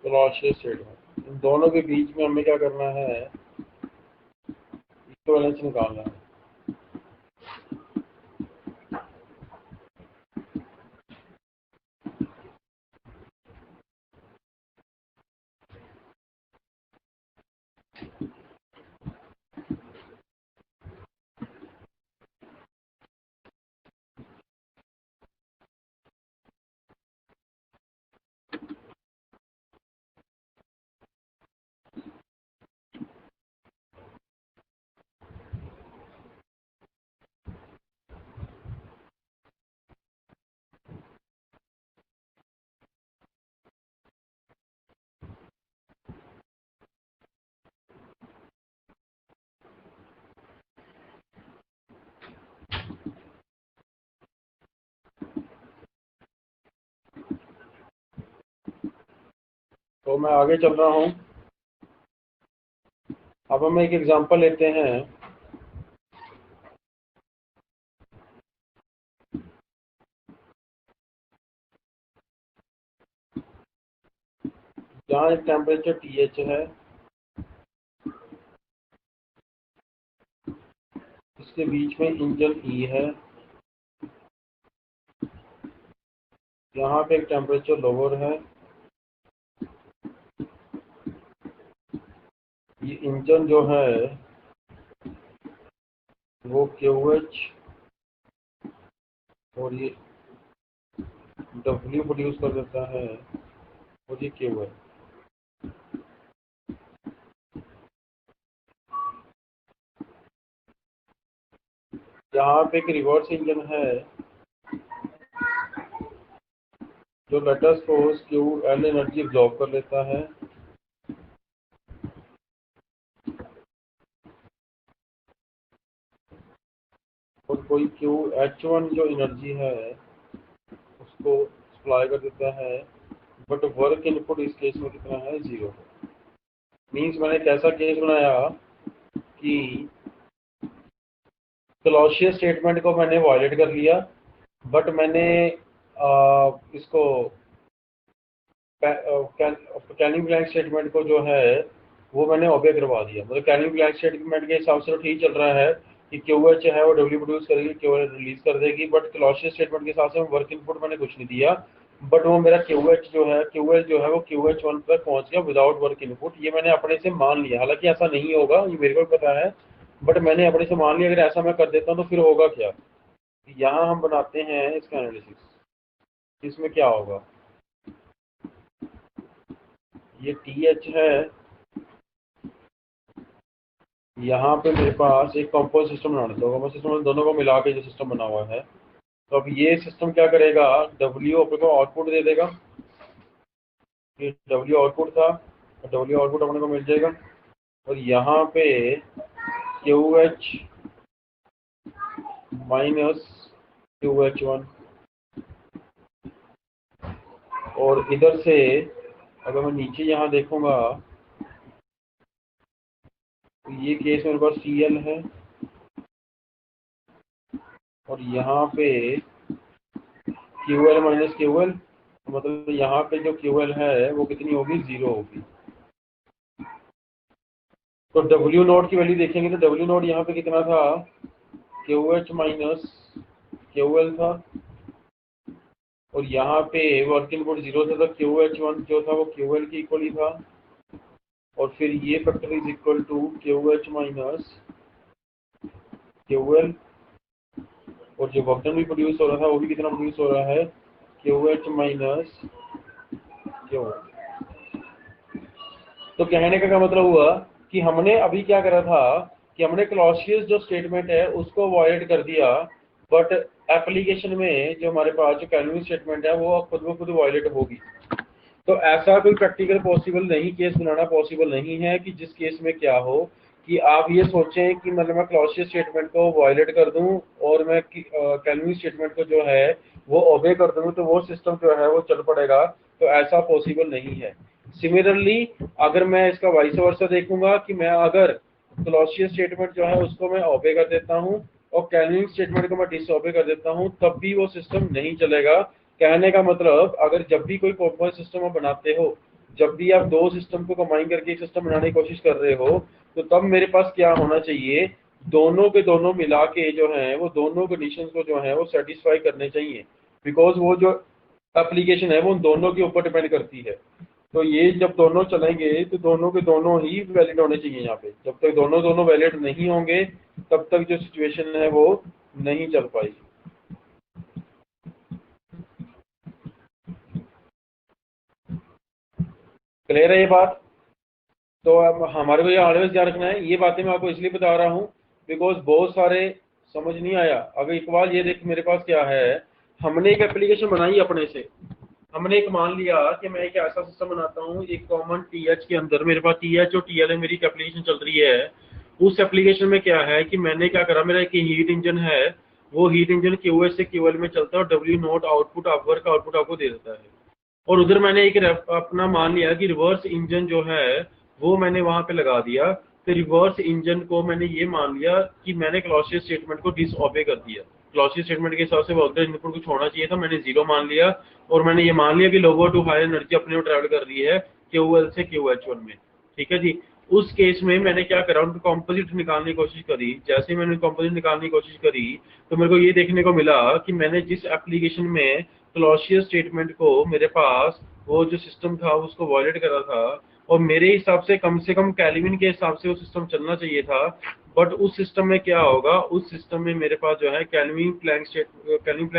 Clausius statement, इन दोनों के बीच में हमें क्या करना है, इक्विवेलेंस निकालना है। तो मैं आगे चल रहा हूँ। अब हम एक एग्जांपल लेते हैं। जहाँ एक टेम्परेचर TH है, इसके बीच में इंजन E है, यहाँ पे एक टेम्परेचर लोअर है, ये इंजन जो है वो QH और ये W प्रोड्यूस कर देता है और ये QL। यहाँ पे एक रिवर्स इंजन है जो latest force QL energy absorb कर लेता है, और कोई QH1 जो एनर्जी है उसको सप्लाई कर देता है, बट वर्क इनपुट इस केस में कितना है, 0। मीन्स मैंने एक ऐसा केस बनाया कि क्लॉसियस स्टेटमेंट को मैंने वायलेट कर लिया, बट मैंने इसको कैनिंग ब्लैंक स्टेटमेंट को जो है वो मैंने ओबे करवा दिया। मतलब कैनिंग ब्लैंक स्टेटमेंट के हिसाब से तो ठीक चल रहा है कि QH है वो W प्रोड्यूस करेगी, QL रिलीज कर देगी, बट क्लॉसियस स्टेटमेंट के हिसाब से वर्क इनपुट मैंने कुछ नहीं दिया, बट वो मेरा QH जो है QL जो है वो QH1 तक पहुंच गया विदाउट वर्क इनपुट। ये मैंने अपने से मान लिया, हालांकि ऐसा नहीं होगा, ये मेरे को पता है, बट मैंने अपने से मान लिया। अगर ऐसा मैं कर देता हूँ तो फिर होगा क्या। यहाँ हम बनाते हैं इसका एनालिसिस। इसमें क्या होगा, ये TH है, यहाँ पे मेरे पास एक कंपोज सिस्टम बनाना था। कंपोज सिस्टम में दोनों को मिला के जो सिस्टम बना हुआ है, तो अब ये सिस्टम क्या करेगा, W अपने को आउटपुट दे देगा। ये W आउटपुट था, W आउटपुट अपने को मिल जाएगा, और यहाँ पे QH माइनस QH1, और इधर से अगर मैं नीचे यहाँ देखूंगा तो ये केस मेरे पास CL है और यहाँ पे QL माइनस QL, मतलब यहाँ पे जो QL है वो कितनी होगी, 0 होगी। तो W नोट की वैल्यू देखेंगे तो W नोट यहाँ पे कितना था, QH माइनस QL था, और यहाँ पे वर्क इनपुट 0 था, तो QH1 जो था वो QL की इक्वल ही था, और फिर ये factor is equal to QH minus QL, और जो वर्क डन भी प्रोड्यूस हो रहा था वो भी कितना प्रोड्यूस हो रहा है, QH माइनस QL। तो कहने का क्या मतलब हुआ कि हमने अभी क्या करा था कि हमने क्लॉसियस जो स्टेटमेंट है उसको अवॉइड कर दिया, बट एप्लीकेशन में जो हमारे पास जो कैल्विन स्टेटमेंट है वो खुद ब खुद वायलेट होगी। तो ऐसा कोई प्रैक्टिकल पॉसिबल नहीं, केस बनाना पॉसिबल नहीं है कि जिस केस में क्या हो कि आप ये सोचें कि मतलब मैं क्लॉसियस स्टेटमेंट को वायलेट कर दूं और मैं कैल्विन स्टेटमेंट को जो है वो ओबे कर दूं तो वो सिस्टम जो है वो चल पड़ेगा, तो ऐसा पॉसिबल नहीं है। सिमिलरली अगर मैं इसका वाइस वर्सा देखूंगा कि मैं अगर क्लॉसियस स्टेटमेंट जो है उसको मैं ओबे कर देता हूं और कैल्विन स्टेटमेंट को मैं डिसओबे कर देता हूं, तब भी वो सिस्टम नहीं चलेगा। कहने का मतलब अगर जब भी कोई कॉम्पोनेंट सिस्टम आप बनाते हो, जब भी आप दो सिस्टम को कंबाइन करके एक सिस्टम बनाने की कोशिश कर रहे हो, तो तब मेरे पास क्या होना चाहिए, दोनों के दोनों मिला के जो है वो दोनों कंडीशंस को जो है वो सेटिस्फाई करने चाहिए, बिकॉज वो जो एप्लीकेशन है वो उन दोनों के ऊपर डिपेंड करती है। तो ये जब दोनों चलेंगे तो दोनों के दोनों ही वैलिड होने चाहिए। यहाँ पे जब तक दोनों दोनों वैलिड नहीं होंगे तब तक जो सिचुएशन है वो नहीं चल पाएगी। क्लियर है ये बात? तो अब हमारे को ये ऑलवेज ध्यान रखना है, ये बातें मैं आपको इसलिए बता रहा हूँ बिकॉज बहुत सारे समझ नहीं आया। अगर इकबाल ये देख मेरे पास क्या है, हमने एक एप्लीकेशन बनाई अपने से, हमने एक मान लिया कि मैं एक ऐसा सिस्टम बनाता हूँ एक कॉमन TH के अंदर, मेरे पास TH और TL मेरी एक एप्लीकेशन चल रही है। उस एप्लीकेशन में क्या है कि मैंने क्या करा, मेरा एक हीट इंजन है, वो हीट इंजन QH से QL में चलता है और W note output work output आपको दे देता है। और उधर मैंने एक अपना मान लिया कि रिवर्स इंजन जो है वो मैंने वहां पे लगा दिया। तो रिवर्स इंजन को मैंने ये मान लिया कि मैंने क्लॉसियस स्टेटमेंट को डिसओबे कर दिया। क्लॉसियस स्टेटमेंट के हिसाब से वर्क डन इनपुट को छोड़ना चाहिए था, मैंने 0 मान लिया, और मैंने ये मान लिया कि लोअर टू हायर एनर्जी अपने को ट्रैवल कर रही है QL से QH1 में। ठीक है जी। उस केस में मैंने क्या करा, उनको कॉम्पोजिट निकालने की कोशिश करी। जैसे ही मैंने कॉम्पोजिट निकालने की कोशिश करी तो मेरे को ये देखने को मिला कि मैंने जिस एप्लीकेशन में क्लॉसियस स्टेटमेंट को मेरे पास वो जो सिस्टम था उसको वायलेट करा था, और मेरे हिसाब से कम कैल्विन के हिसाब से वो सिस्टम चलना चाहिए था, बट उस सिस्टम में क्या होगा, उस सिस्टम में मेरे पास जो है कैल्विन प्लैंक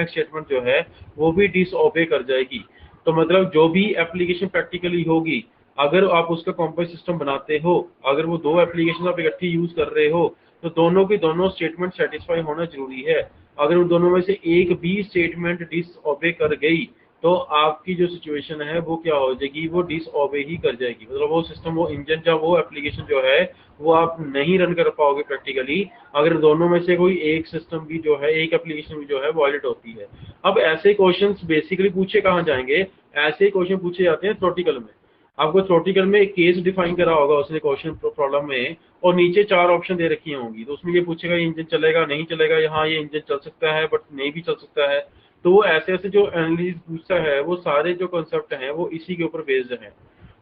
स्टेटमेंट जो है वो भी डिसओबे कर जाएगी। तो मतलब जो भी एप्लीकेशन प्रैक्टिकली होगी, अगर आप उसका कॉम्प्लेक्स सिस्टम बनाते हो, अगर वो दो एप्लीकेशन आप इकट्ठी यूज कर रहे हो, तो दोनों की दोनों स्टेटमेंट सेटिस्फाई होना जरूरी है। अगर उन दोनों में से एक भी स्टेटमेंट डिसओबे कर गई तो आपकी जो सिचुएशन है वो क्या हो जाएगी, वो डिसओबे ही कर जाएगी। मतलब वो सिस्टम, वो इंजन या वो एप्लीकेशन जो है वो आप नहीं रन कर पाओगे प्रैक्टिकली, अगर दोनों में से कोई एक सिस्टम भी जो है, एक एप्लीकेशन भी जो है वायलेट होती है। अब ऐसे क्वेश्चंस बेसिकली पूछे कहाँ जाएंगे, ऐसे क्वेश्चन पूछे जाते हैं थ्योरेटिकल में। आपको थ्योरेटिकल में एक केस डिफाइन करा होगा उसने क्वेश्चन प्रॉब्लम में, और नीचे 4 ऑप्शन दे रखी होंगी, तो उसमें ये पूछेगा ये इंजन चलेगा नहीं चलेगा, यहाँ ये इंजन चल सकता है बट नहीं भी चल सकता है। तो वो ऐसे ऐसे जो एनालिसिस पूछता है वो सारे जो कॉन्सेप्ट हैं वो इसी के ऊपर बेस्ड हैं।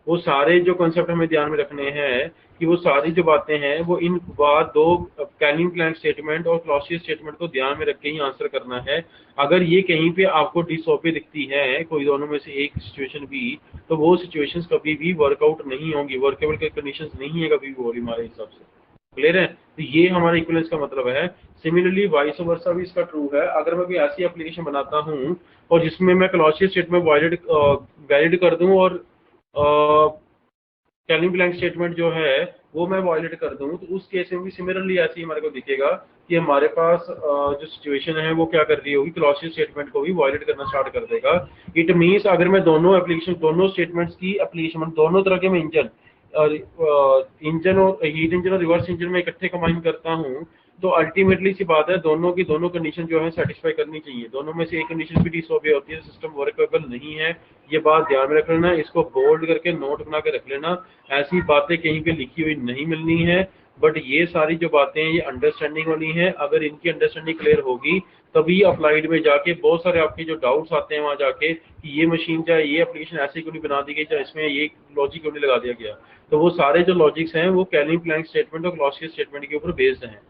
वो सारे जो कॉन्सेप्ट हमें ध्यान में रखने हैं कि वो सारी जो बातें हैं वो इन बात दो कैल्विन प्लैंक स्टेटमेंट और क्लॉसियस स्टेटमेंट को ध्यान में रख के ही आंसर करना है। अगर ये कहीं पे आपको डिसओबे दिखती है कोई दोनों में से एक सिचुएशन भी, तो वो सिचुएशंस कभी भी वर्कआउट नहीं होंगी, वर्केबल के कंडीशंस नहीं है कभी भी वो हमारे हिसाब से। क्लियर है? तो ये हमारा इक्विवेलेंस का मतलब है। सिमिलरली वाइस वर्सा भी इसका ट्रू है। अगर मैं कोई ऐसी एप्लीकेशन बनाता हूँ और जिसमें मैं क्लॉसियस स्टेटमेंट वैलिड कर दूं और कैल्विन प्लैंक स्टेटमेंट जो है वो मैं वायलेट कर दूं, तो उस केस में भी सिमिलरली ऐसे ही हमारे को दिखेगा कि हमारे पास जो सिचुएशन है वो क्या कर रही होगी, क्लॉसियस स्टेटमेंट को भी वायलेट करना स्टार्ट कर देगा। इट मीन्स अगर मैं दोनों एप्लीकेशन, दोनों स्टेटमेंट्स की एप्लीकेशन, दोनों तरह के मैं इंजन और हीट इंजन और रिवर्स इंजन में इकट्ठे कंबाइन करता हूँ, तो अल्टीमेटली सी बात है दोनों की दोनों कंडीशन जो है सेटिस्फाई करनी चाहिए। दोनों में से एक कंडीशन भी डिसओबे होती है, सिस्टम वर्केबल नहीं है। ये बात ध्यान में रख लेना, इसको बोल्ड करके नोट बना के रख लेना। ऐसी बातें कहीं पे लिखी हुई नहीं मिलनी है, बट ये सारी जो बातें हैं ये अंडरस्टैंडिंग वाली हैं। अगर इनकी अंडरस्टैंडिंग क्लियर होगी तभी अप्लाइड में जाके बहुत सारे आपके जो डाउट्स आते हैं वहाँ जाके कि ये मशीन चाहे ये एप्लीकेशन ऐसे क्यों नहीं बना दी गई, चाहे इसमें ये लॉजिक क्यों नहीं लगा दिया गया, तो वो सारे जो लॉजिक्स हैं वो कैल्विन प्लैंक स्टेटमेंट और क्लॉसियस स्टेटमेंट के ऊपर बेस्ड हैं।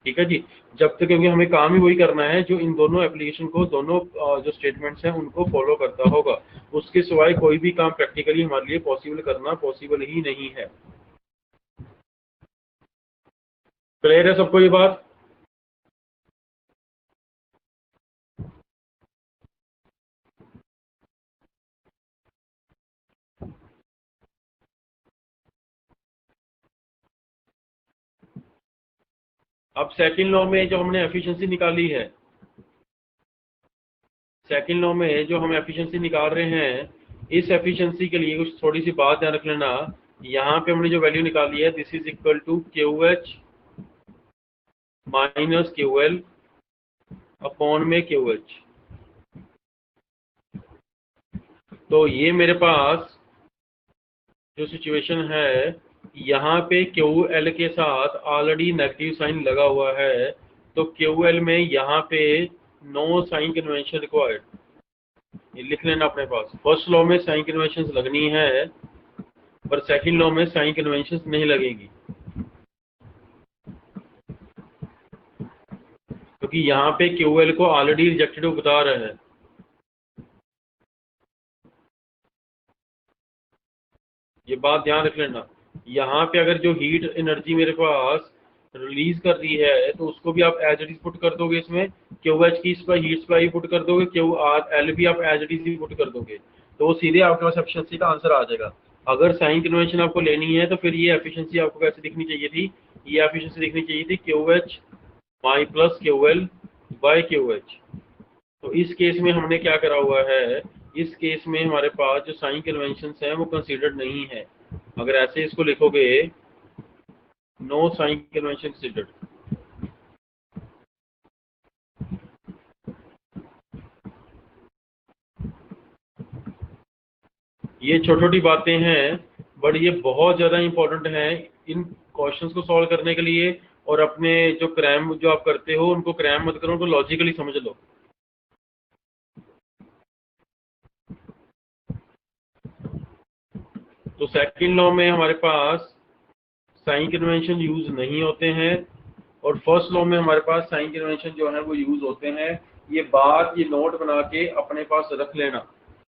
ठीक है जी। जब तक, क्योंकि हमें काम ही वही करना है जो इन दोनों एप्लीकेशन को, दोनों जो स्टेटमेंट्स हैं उनको फॉलो करता होगा। उसके सिवाय कोई भी काम प्रैक्टिकली हमारे लिए पॉसिबल करना पॉसिबल ही नहीं है। क्लियर है सबको ये बात? अब सेकंड लॉ में जो हमने एफिशिएंसी निकाली है, सेकंड लॉ में जो हम एफिशिएंसी निकाल रहे हैं, इस एफिशिएंसी के लिए कुछ थोड़ी सी बात ध्यान रख लेना। यहाँ पे हमने जो वैल्यू निकाली है, this is equal to Q H minus Q L upon में क्यू एच। तो ये मेरे पास जो सिचुएशन है, यहाँ पे क्यू एल के साथ ऑलरेडी नेगेटिव साइन लगा हुआ है, तो क्यू एल में यहाँ पे नो साइन कन्वेंशन रिक्वायर्ड, ये लिख लेना अपने पास। फर्स्ट लॉ में साइन कन्वेंशन लगनी है पर सेकंड लॉ में साइन कन्वेंशन नहीं लगेगी, क्योंकि यहाँ पे क्यू एल को ऑलरेडी रिजेक्टेड बता रहा है। ये बात ध्यान रख लेना। यहाँ पे अगर जो हीट एनर्जी मेरे पास रिलीज कर रही है तो उसको भी आप एज इट इज पुट कर दोगे इसमें, क्यू एच की हीट सप्लाई पुट कर दोगे, क्यू आर एल भी आप एज इट इज पुट कर दोगे, तो वो सीधे आपके पास एफिशिएंसी का आंसर आ जाएगा। अगर साइन कन्वेंशन आपको लेनी है तो फिर ये एफिशिएंसी आपको कैसे दिखनी चाहिए थी, ये एफिशिएंसी दिखनी चाहिए थी Q H my plus Q L by Q H. तो इस केस में हमने क्या करा हुआ है, इस केस में हमारे पास जो साइन कन्वेंशन है वो कंसीडर्ड नहीं है। अगर ऐसे इसको लिखोगे, नो साइन कन्वेंशन कंसीडर्ड, ये छोटी छोटी बातें हैं बट ये बहुत ज़्यादा इंपॉर्टेंट हैं इन क्वेश्चंस को सॉल्व करने के लिए। और अपने जो क्रैम जो आप करते हो उनको क्रैम मत करो, उनको लॉजिकली समझ लो। तो सेकंड लॉ में हमारे पास साइन कन्वेंशन यूज नहीं होते हैं और फर्स्ट लॉ में हमारे पास साइन कन्वेंशन जो है वो यूज होते हैं। ये बात, ये नोट बना के अपने पास रख लेना,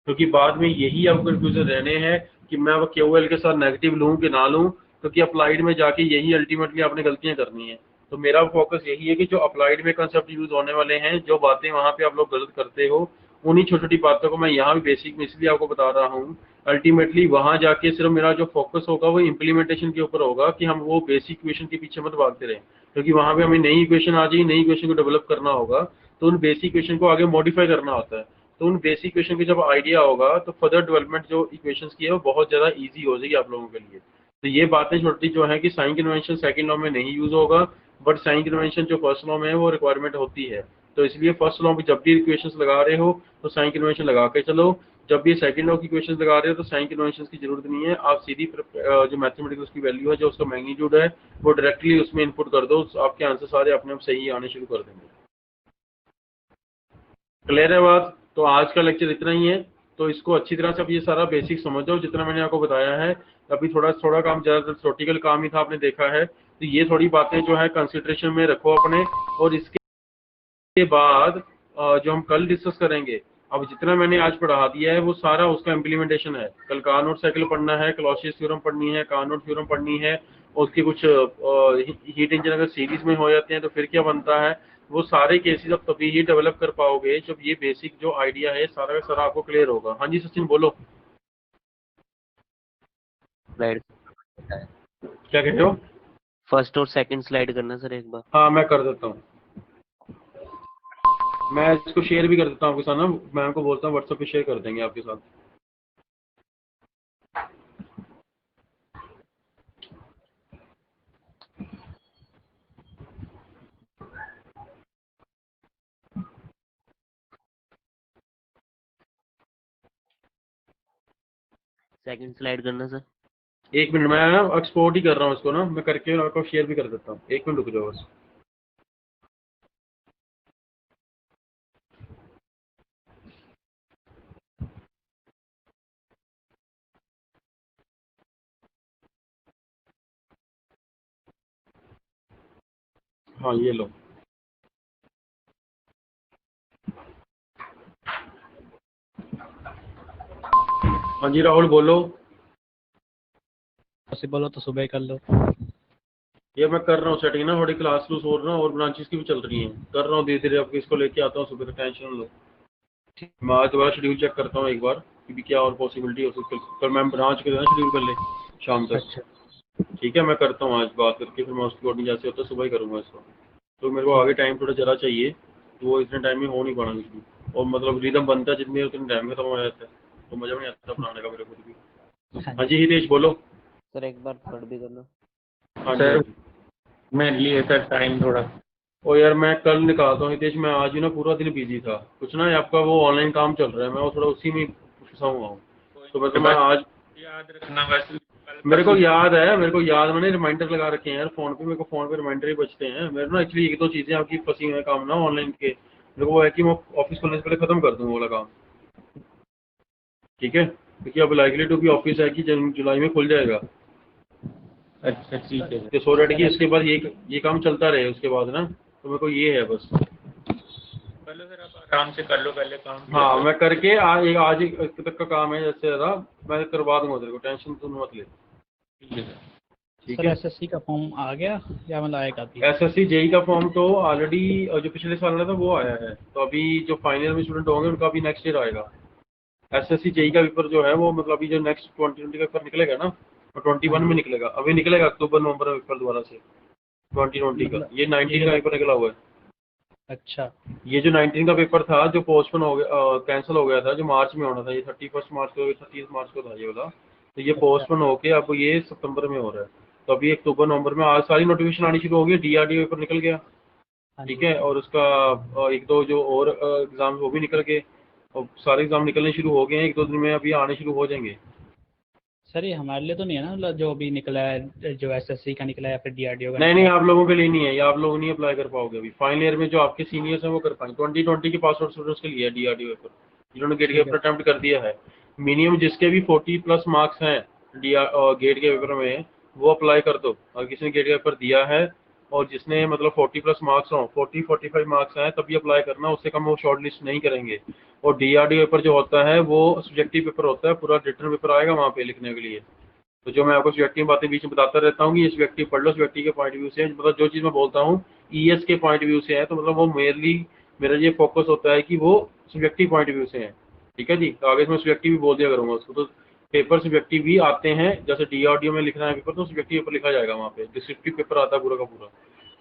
क्योंकि बाद में यही अब कंफ्यूजन रहने हैं कि मैं अब क्यू एल के साथ नेगेटिव लूँ कि ना लूँ, क्योंकि अप्लाइड में जाके यही अल्टीमेटली आपने गलतियां करनी है। तो मेरा फोकस यही है कि जो अप्लाइड में कंसेप्ट यूज होने वाले हैं, जो बातें वहाँ पे आप लोग गलत करते हो, उन्हीं छोटी छोटी बातों को मैं यहाँ भी बेसिक में इसलिए आपको बता रहा हूँ। अल्टीमेटली वहाँ जाके सिर्फ मेरा जो फोकस होगा वो इम्प्लीमेंटेशन के ऊपर होगा कि हम वो बेसिक इक्वेशन के पीछे मत भागते रहे, क्योंकि वहाँ पे हमें नई इक्वेशन आ जाएगी, नई इक्वेशन को डेवलप करना होगा, तो उन बेसिक इक्वेशन को आगे मॉडिफाई करना होता है। तो उन बेसिक इक्वेशन की जब आइडिया होगा तो फर्दर डेवलपमेंट जो इक्वेशंस की है वो बहुत ज़्यादा इजी हो जाएगी आप लोगों के लिए। तो ये बातें छोटी जो है कि साइन कन्वेंशन सेकंड लॉ में नहीं यूज होगा, बट साइन कन्वेंशन जो फर्स्ट लॉ में है वो रिक्वायरमेंट होती है। तो इसलिए फर्स्ट लॉ में जब भी इक्वेशंस लगा रहे हो तो साइन कन्वेंशन लगा के चलो, जब भी सेकंड लॉ की इक्वेशंस लगा रहे हो तो साइन कन्वेंशन की जरूरत नहीं है। आप सीधी जो मैथमेटिकल उसकी वैल्यू है, जो उसका मैग्नीट्यूड है, वो डायरेक्टली उसमें इनपुट कर दो, आपके आंसर सारे अपने आप सही आने शुरू कर देंगे। क्लियर है बात? तो आज का लेक्चर इतना ही है। तो इसको अच्छी तरह से अब ये सारा बेसिक समझ जाओ जितना मैंने आपको बताया है। अभी थोड़ा थोड़ा काम, ज़्यादातर थ्योरेटिकल काम ही था, आपने देखा है। तो ये थोड़ी बातें जो है कंसिडरेशन में रखो अपने। और इसके बाद जो हम कल डिस्कस करेंगे, अब जितना मैंने आज पढ़ा दिया है वो सारा उसका इम्प्लीमेंटेशन है। कल कार्नोट साइकिल पढ़ना है, क्लॉसियस थ्योरम पढ़नी है, कार्नोट थ्योरम पढ़नी है, और उसके कुछ हीट इंजन अगर सीरीज में हो जाते हैं तो फिर क्या बनता है, वो सारे केसेस अब तभी ही डेवलप कर पाओगे जब ये बेसिक जो आइडिया है सारा का सारा आपको क्लियर होगा। हाँ जी सचिन बोलो, स्लाइड क्या कह रहे हो? फर्स्ट और सेकंड स्लाइड करना सर एक बार। हाँ मैं कर देता हूँ, मैं इसको शेयर भी कर देता हूँ आपके साथ ना, मैम को बोलता हूँ व्हाट्सएप पे शेयर कर देंगे आपके साथ। सेकंड स्लाइड करना सर। एक मिनट, मैं ना एक्सपोर्ट ही कर रहा हूँ इसको ना, मैं करके आपको शेयर भी कर देता हूँ, एक मिनट रुक जाओ बस। हाँ ये लो। हाँ जी राहुल बोलो। पॉसिबल हो तो सुबह कर लो। ये मैं कर रहा हूँ सेटिंग ना, थोड़ी क्लास लूस और ना, और ब्रांचेस की भी चल रही हैं, कर रहा हूँ धीरे धीरे, अब इसको लेके आता हूँ सुबह तक, टेंशन लो। मैं आज दोबारा शेड्यूल चेक करता हूँ एक बार कि भी क्या और पॉसिबिलिटी हो सकती है, पर मैं ब्रांच के ना शेड्यूल कर ले शाम तक। अच्छा ठीक है, मैं करता हूँ आज बात करके, फिर मैं उसकी अकॉर्डिंग जैसे होता है सुबह ही करूँगा इसको। तो मेरे को आगे ठीक। टाइम थोड़ा ज़्यादा चाहिए, तो वो इतने टाइम में हो नहीं पाना कुछ भी, और मतलब रिदम बनता है जितने उतने टाइम में खत्म हो जाता है, तो मज़ा नहीं आता बनाने का मेरे को भी। हाँ हाँ जी। जी हितेश बोलो। सर एक बार थर्ड भी कर लो। हाँ जी हाँ सर जी। मेरे लिए सर टाइम थोड़ा। ओ यार मैं कल निकालता हूँ हितेश, मैं आज ही ना पूरा दिन बिजी था, कुछ ना आपका वो ऑनलाइन काम चल रहा है, मैं वो थोड़ा उसी में फंसा हुआ हूँ, तो मतलब मैं आज, याद रखना वैसे मेरे को याद है, मेरे को याद, मैंने रिमाइंडर लगा रखे हैं यार फ़ोन पे, मेरे को फ़ोन पे रिमाइंडर ही बजते हैं मेरे ना, एक्चुअली एक दो चीज़ें आपकी फंसी हुई हैं काम ना ऑनलाइन के, मेरे को वो है कि मैं ऑफिस खोलने से पहले ख़त्म कर दूँ वो वाला काम। ठीक है, क्योंकि अब लाइकली टू भी ऑफिस है कि जुलाई में खुल जाएगा, अच्छा ठीक है तो सो रेट की इसके बाद ये काम चलता रहे उसके बाद ना, तो मेरे को ये है बस। कर लो सर, आप आराम से कर लो पहले काम। हाँ मैं करके आज एक तक का काम है जैसे ज़्यादा, मैं करवा दूंगा तेरे को, टेंशन तुम मत ले। ठीक है सर। ठीक सर है। एसएससी का फॉर्म आ गया या मतलब आएगा अभी? एसएससी जेई का फॉर्म तो ऑलरेडी जो पिछले साल आया था वो आया है, तो अभी जो फाइनल में स्टूडेंट होंगे उनका अभी नेक्स्ट ईयर आएगा। एसएससी जेई का पेपर जो है वो मतलब अभी जो नेक्स्ट 2020 का पेपर निकलेगा ना, वो हाँ 21 में जी। निकलेगा, अभी निकलेगा अक्टूबर नवंबर में पेपर दोबारा से 2020 का, मतलब ये 19 का ये पेपर निकला हुआ है। अच्छा ये जो 19 का पेपर था जो पोस्टपोन हो गया, कैंसिल हो गया था, जो मार्च में होना था, ये 31 मार्च को 30 मार्च को था ये वाला, तो ये अच्छा। पोस्टपोन होके अब ये सितंबर में हो रहा है, तो अभी अक्टूबर नवंबर में आज सारी नोटिफिकेशन आनी शुरू हो गई, डीआरडीओ पेपर निकल गया। हाँ ठीक जी। है, और उसका एक दो जो और एग्जाम वो भी निकल गए, और सारे एग्जाम निकलने शुरू हो गए हैं, एक दो दिन में अभी आने शुरू हो जाएंगे। सर ये हमारे लिए तो नहीं है ना, मतलब जो अभी निकला है, जो एसएससी का निकला है या फिर डीआरडीओ का नहीं निकला नहीं, है? आप लोगों के लिए नहीं है, ये आप लोग नहीं अप्लाई कर पाओगे अभी, फाइनल ईयर में जो आपके सीनियर्स हैं वो कर पाएंगे, 2020 के पास आउट स्टूडेंट्स के लिए है डीआरडीओ पेपर, जिन्होंने गेट के ठीक है। पेपर अटेम्प्ट कर दिया है, मिनिमम जिसके भी 40 प्लस मार्क्स हैं गेट के पेपर में, वो अप्लाई कर दो, और किसी ने गेट का पेपर दिया है और जिसने मतलब 40 प्लस मार्क्स हों, 40-45 मार्क्स हैं तभी अप्लाई करना, उससे कम वो शॉर्ट लिस्ट नहीं करेंगे। और डीआरडीओ पेपर जो होता है वो सब्जेक्टिव पेपर होता है, पूरा रिटर्न पेपर आएगा वहाँ पे लिखने के लिए, तो जो मैं आपको सब्जेक्टिव बातें बीच में बताता रहता हूँ कि ये सब्जेक्टिव पढ़ लो, सब्जेक्टिव के पॉइंट व्यू से, मतलब जो चीज़ मैं बोलता हूँ ईएस के पॉइंट व्यू से है, तो मतलब वो मेरली मेरा ये फोकस होता है कि वो सब्जेक्टिव पॉइंट व्यू से है। ठीक है जी, तो आगे मैं सब्जेक्टिव भी बोल दिया करूँगा उसको, तो पेपर सब्जेक्टिव भी आते हैं, जैसे डीआरडीओ में लिखना है पेपर तो सब्जेक्टिव पेपर लिखा जाएगा वहाँ पे, डिस्क्रिप्टिव पेपर आता है पूरा का पूरा।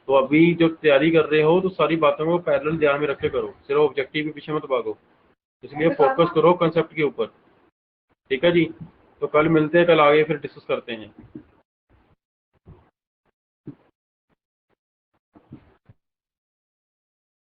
तो अभी जो तैयारी कर रहे हो तो सारी बातों को पैरेलल ध्यान में रख के करो, सिर्फ ऑब्जेक्टिव के पीछे मत भागो, इसलिए फोकस करो कंसेप्ट के ऊपर। ठीक है जी, तो कल मिलते हैं, कल आगे फिर डिस्कस करते हैं।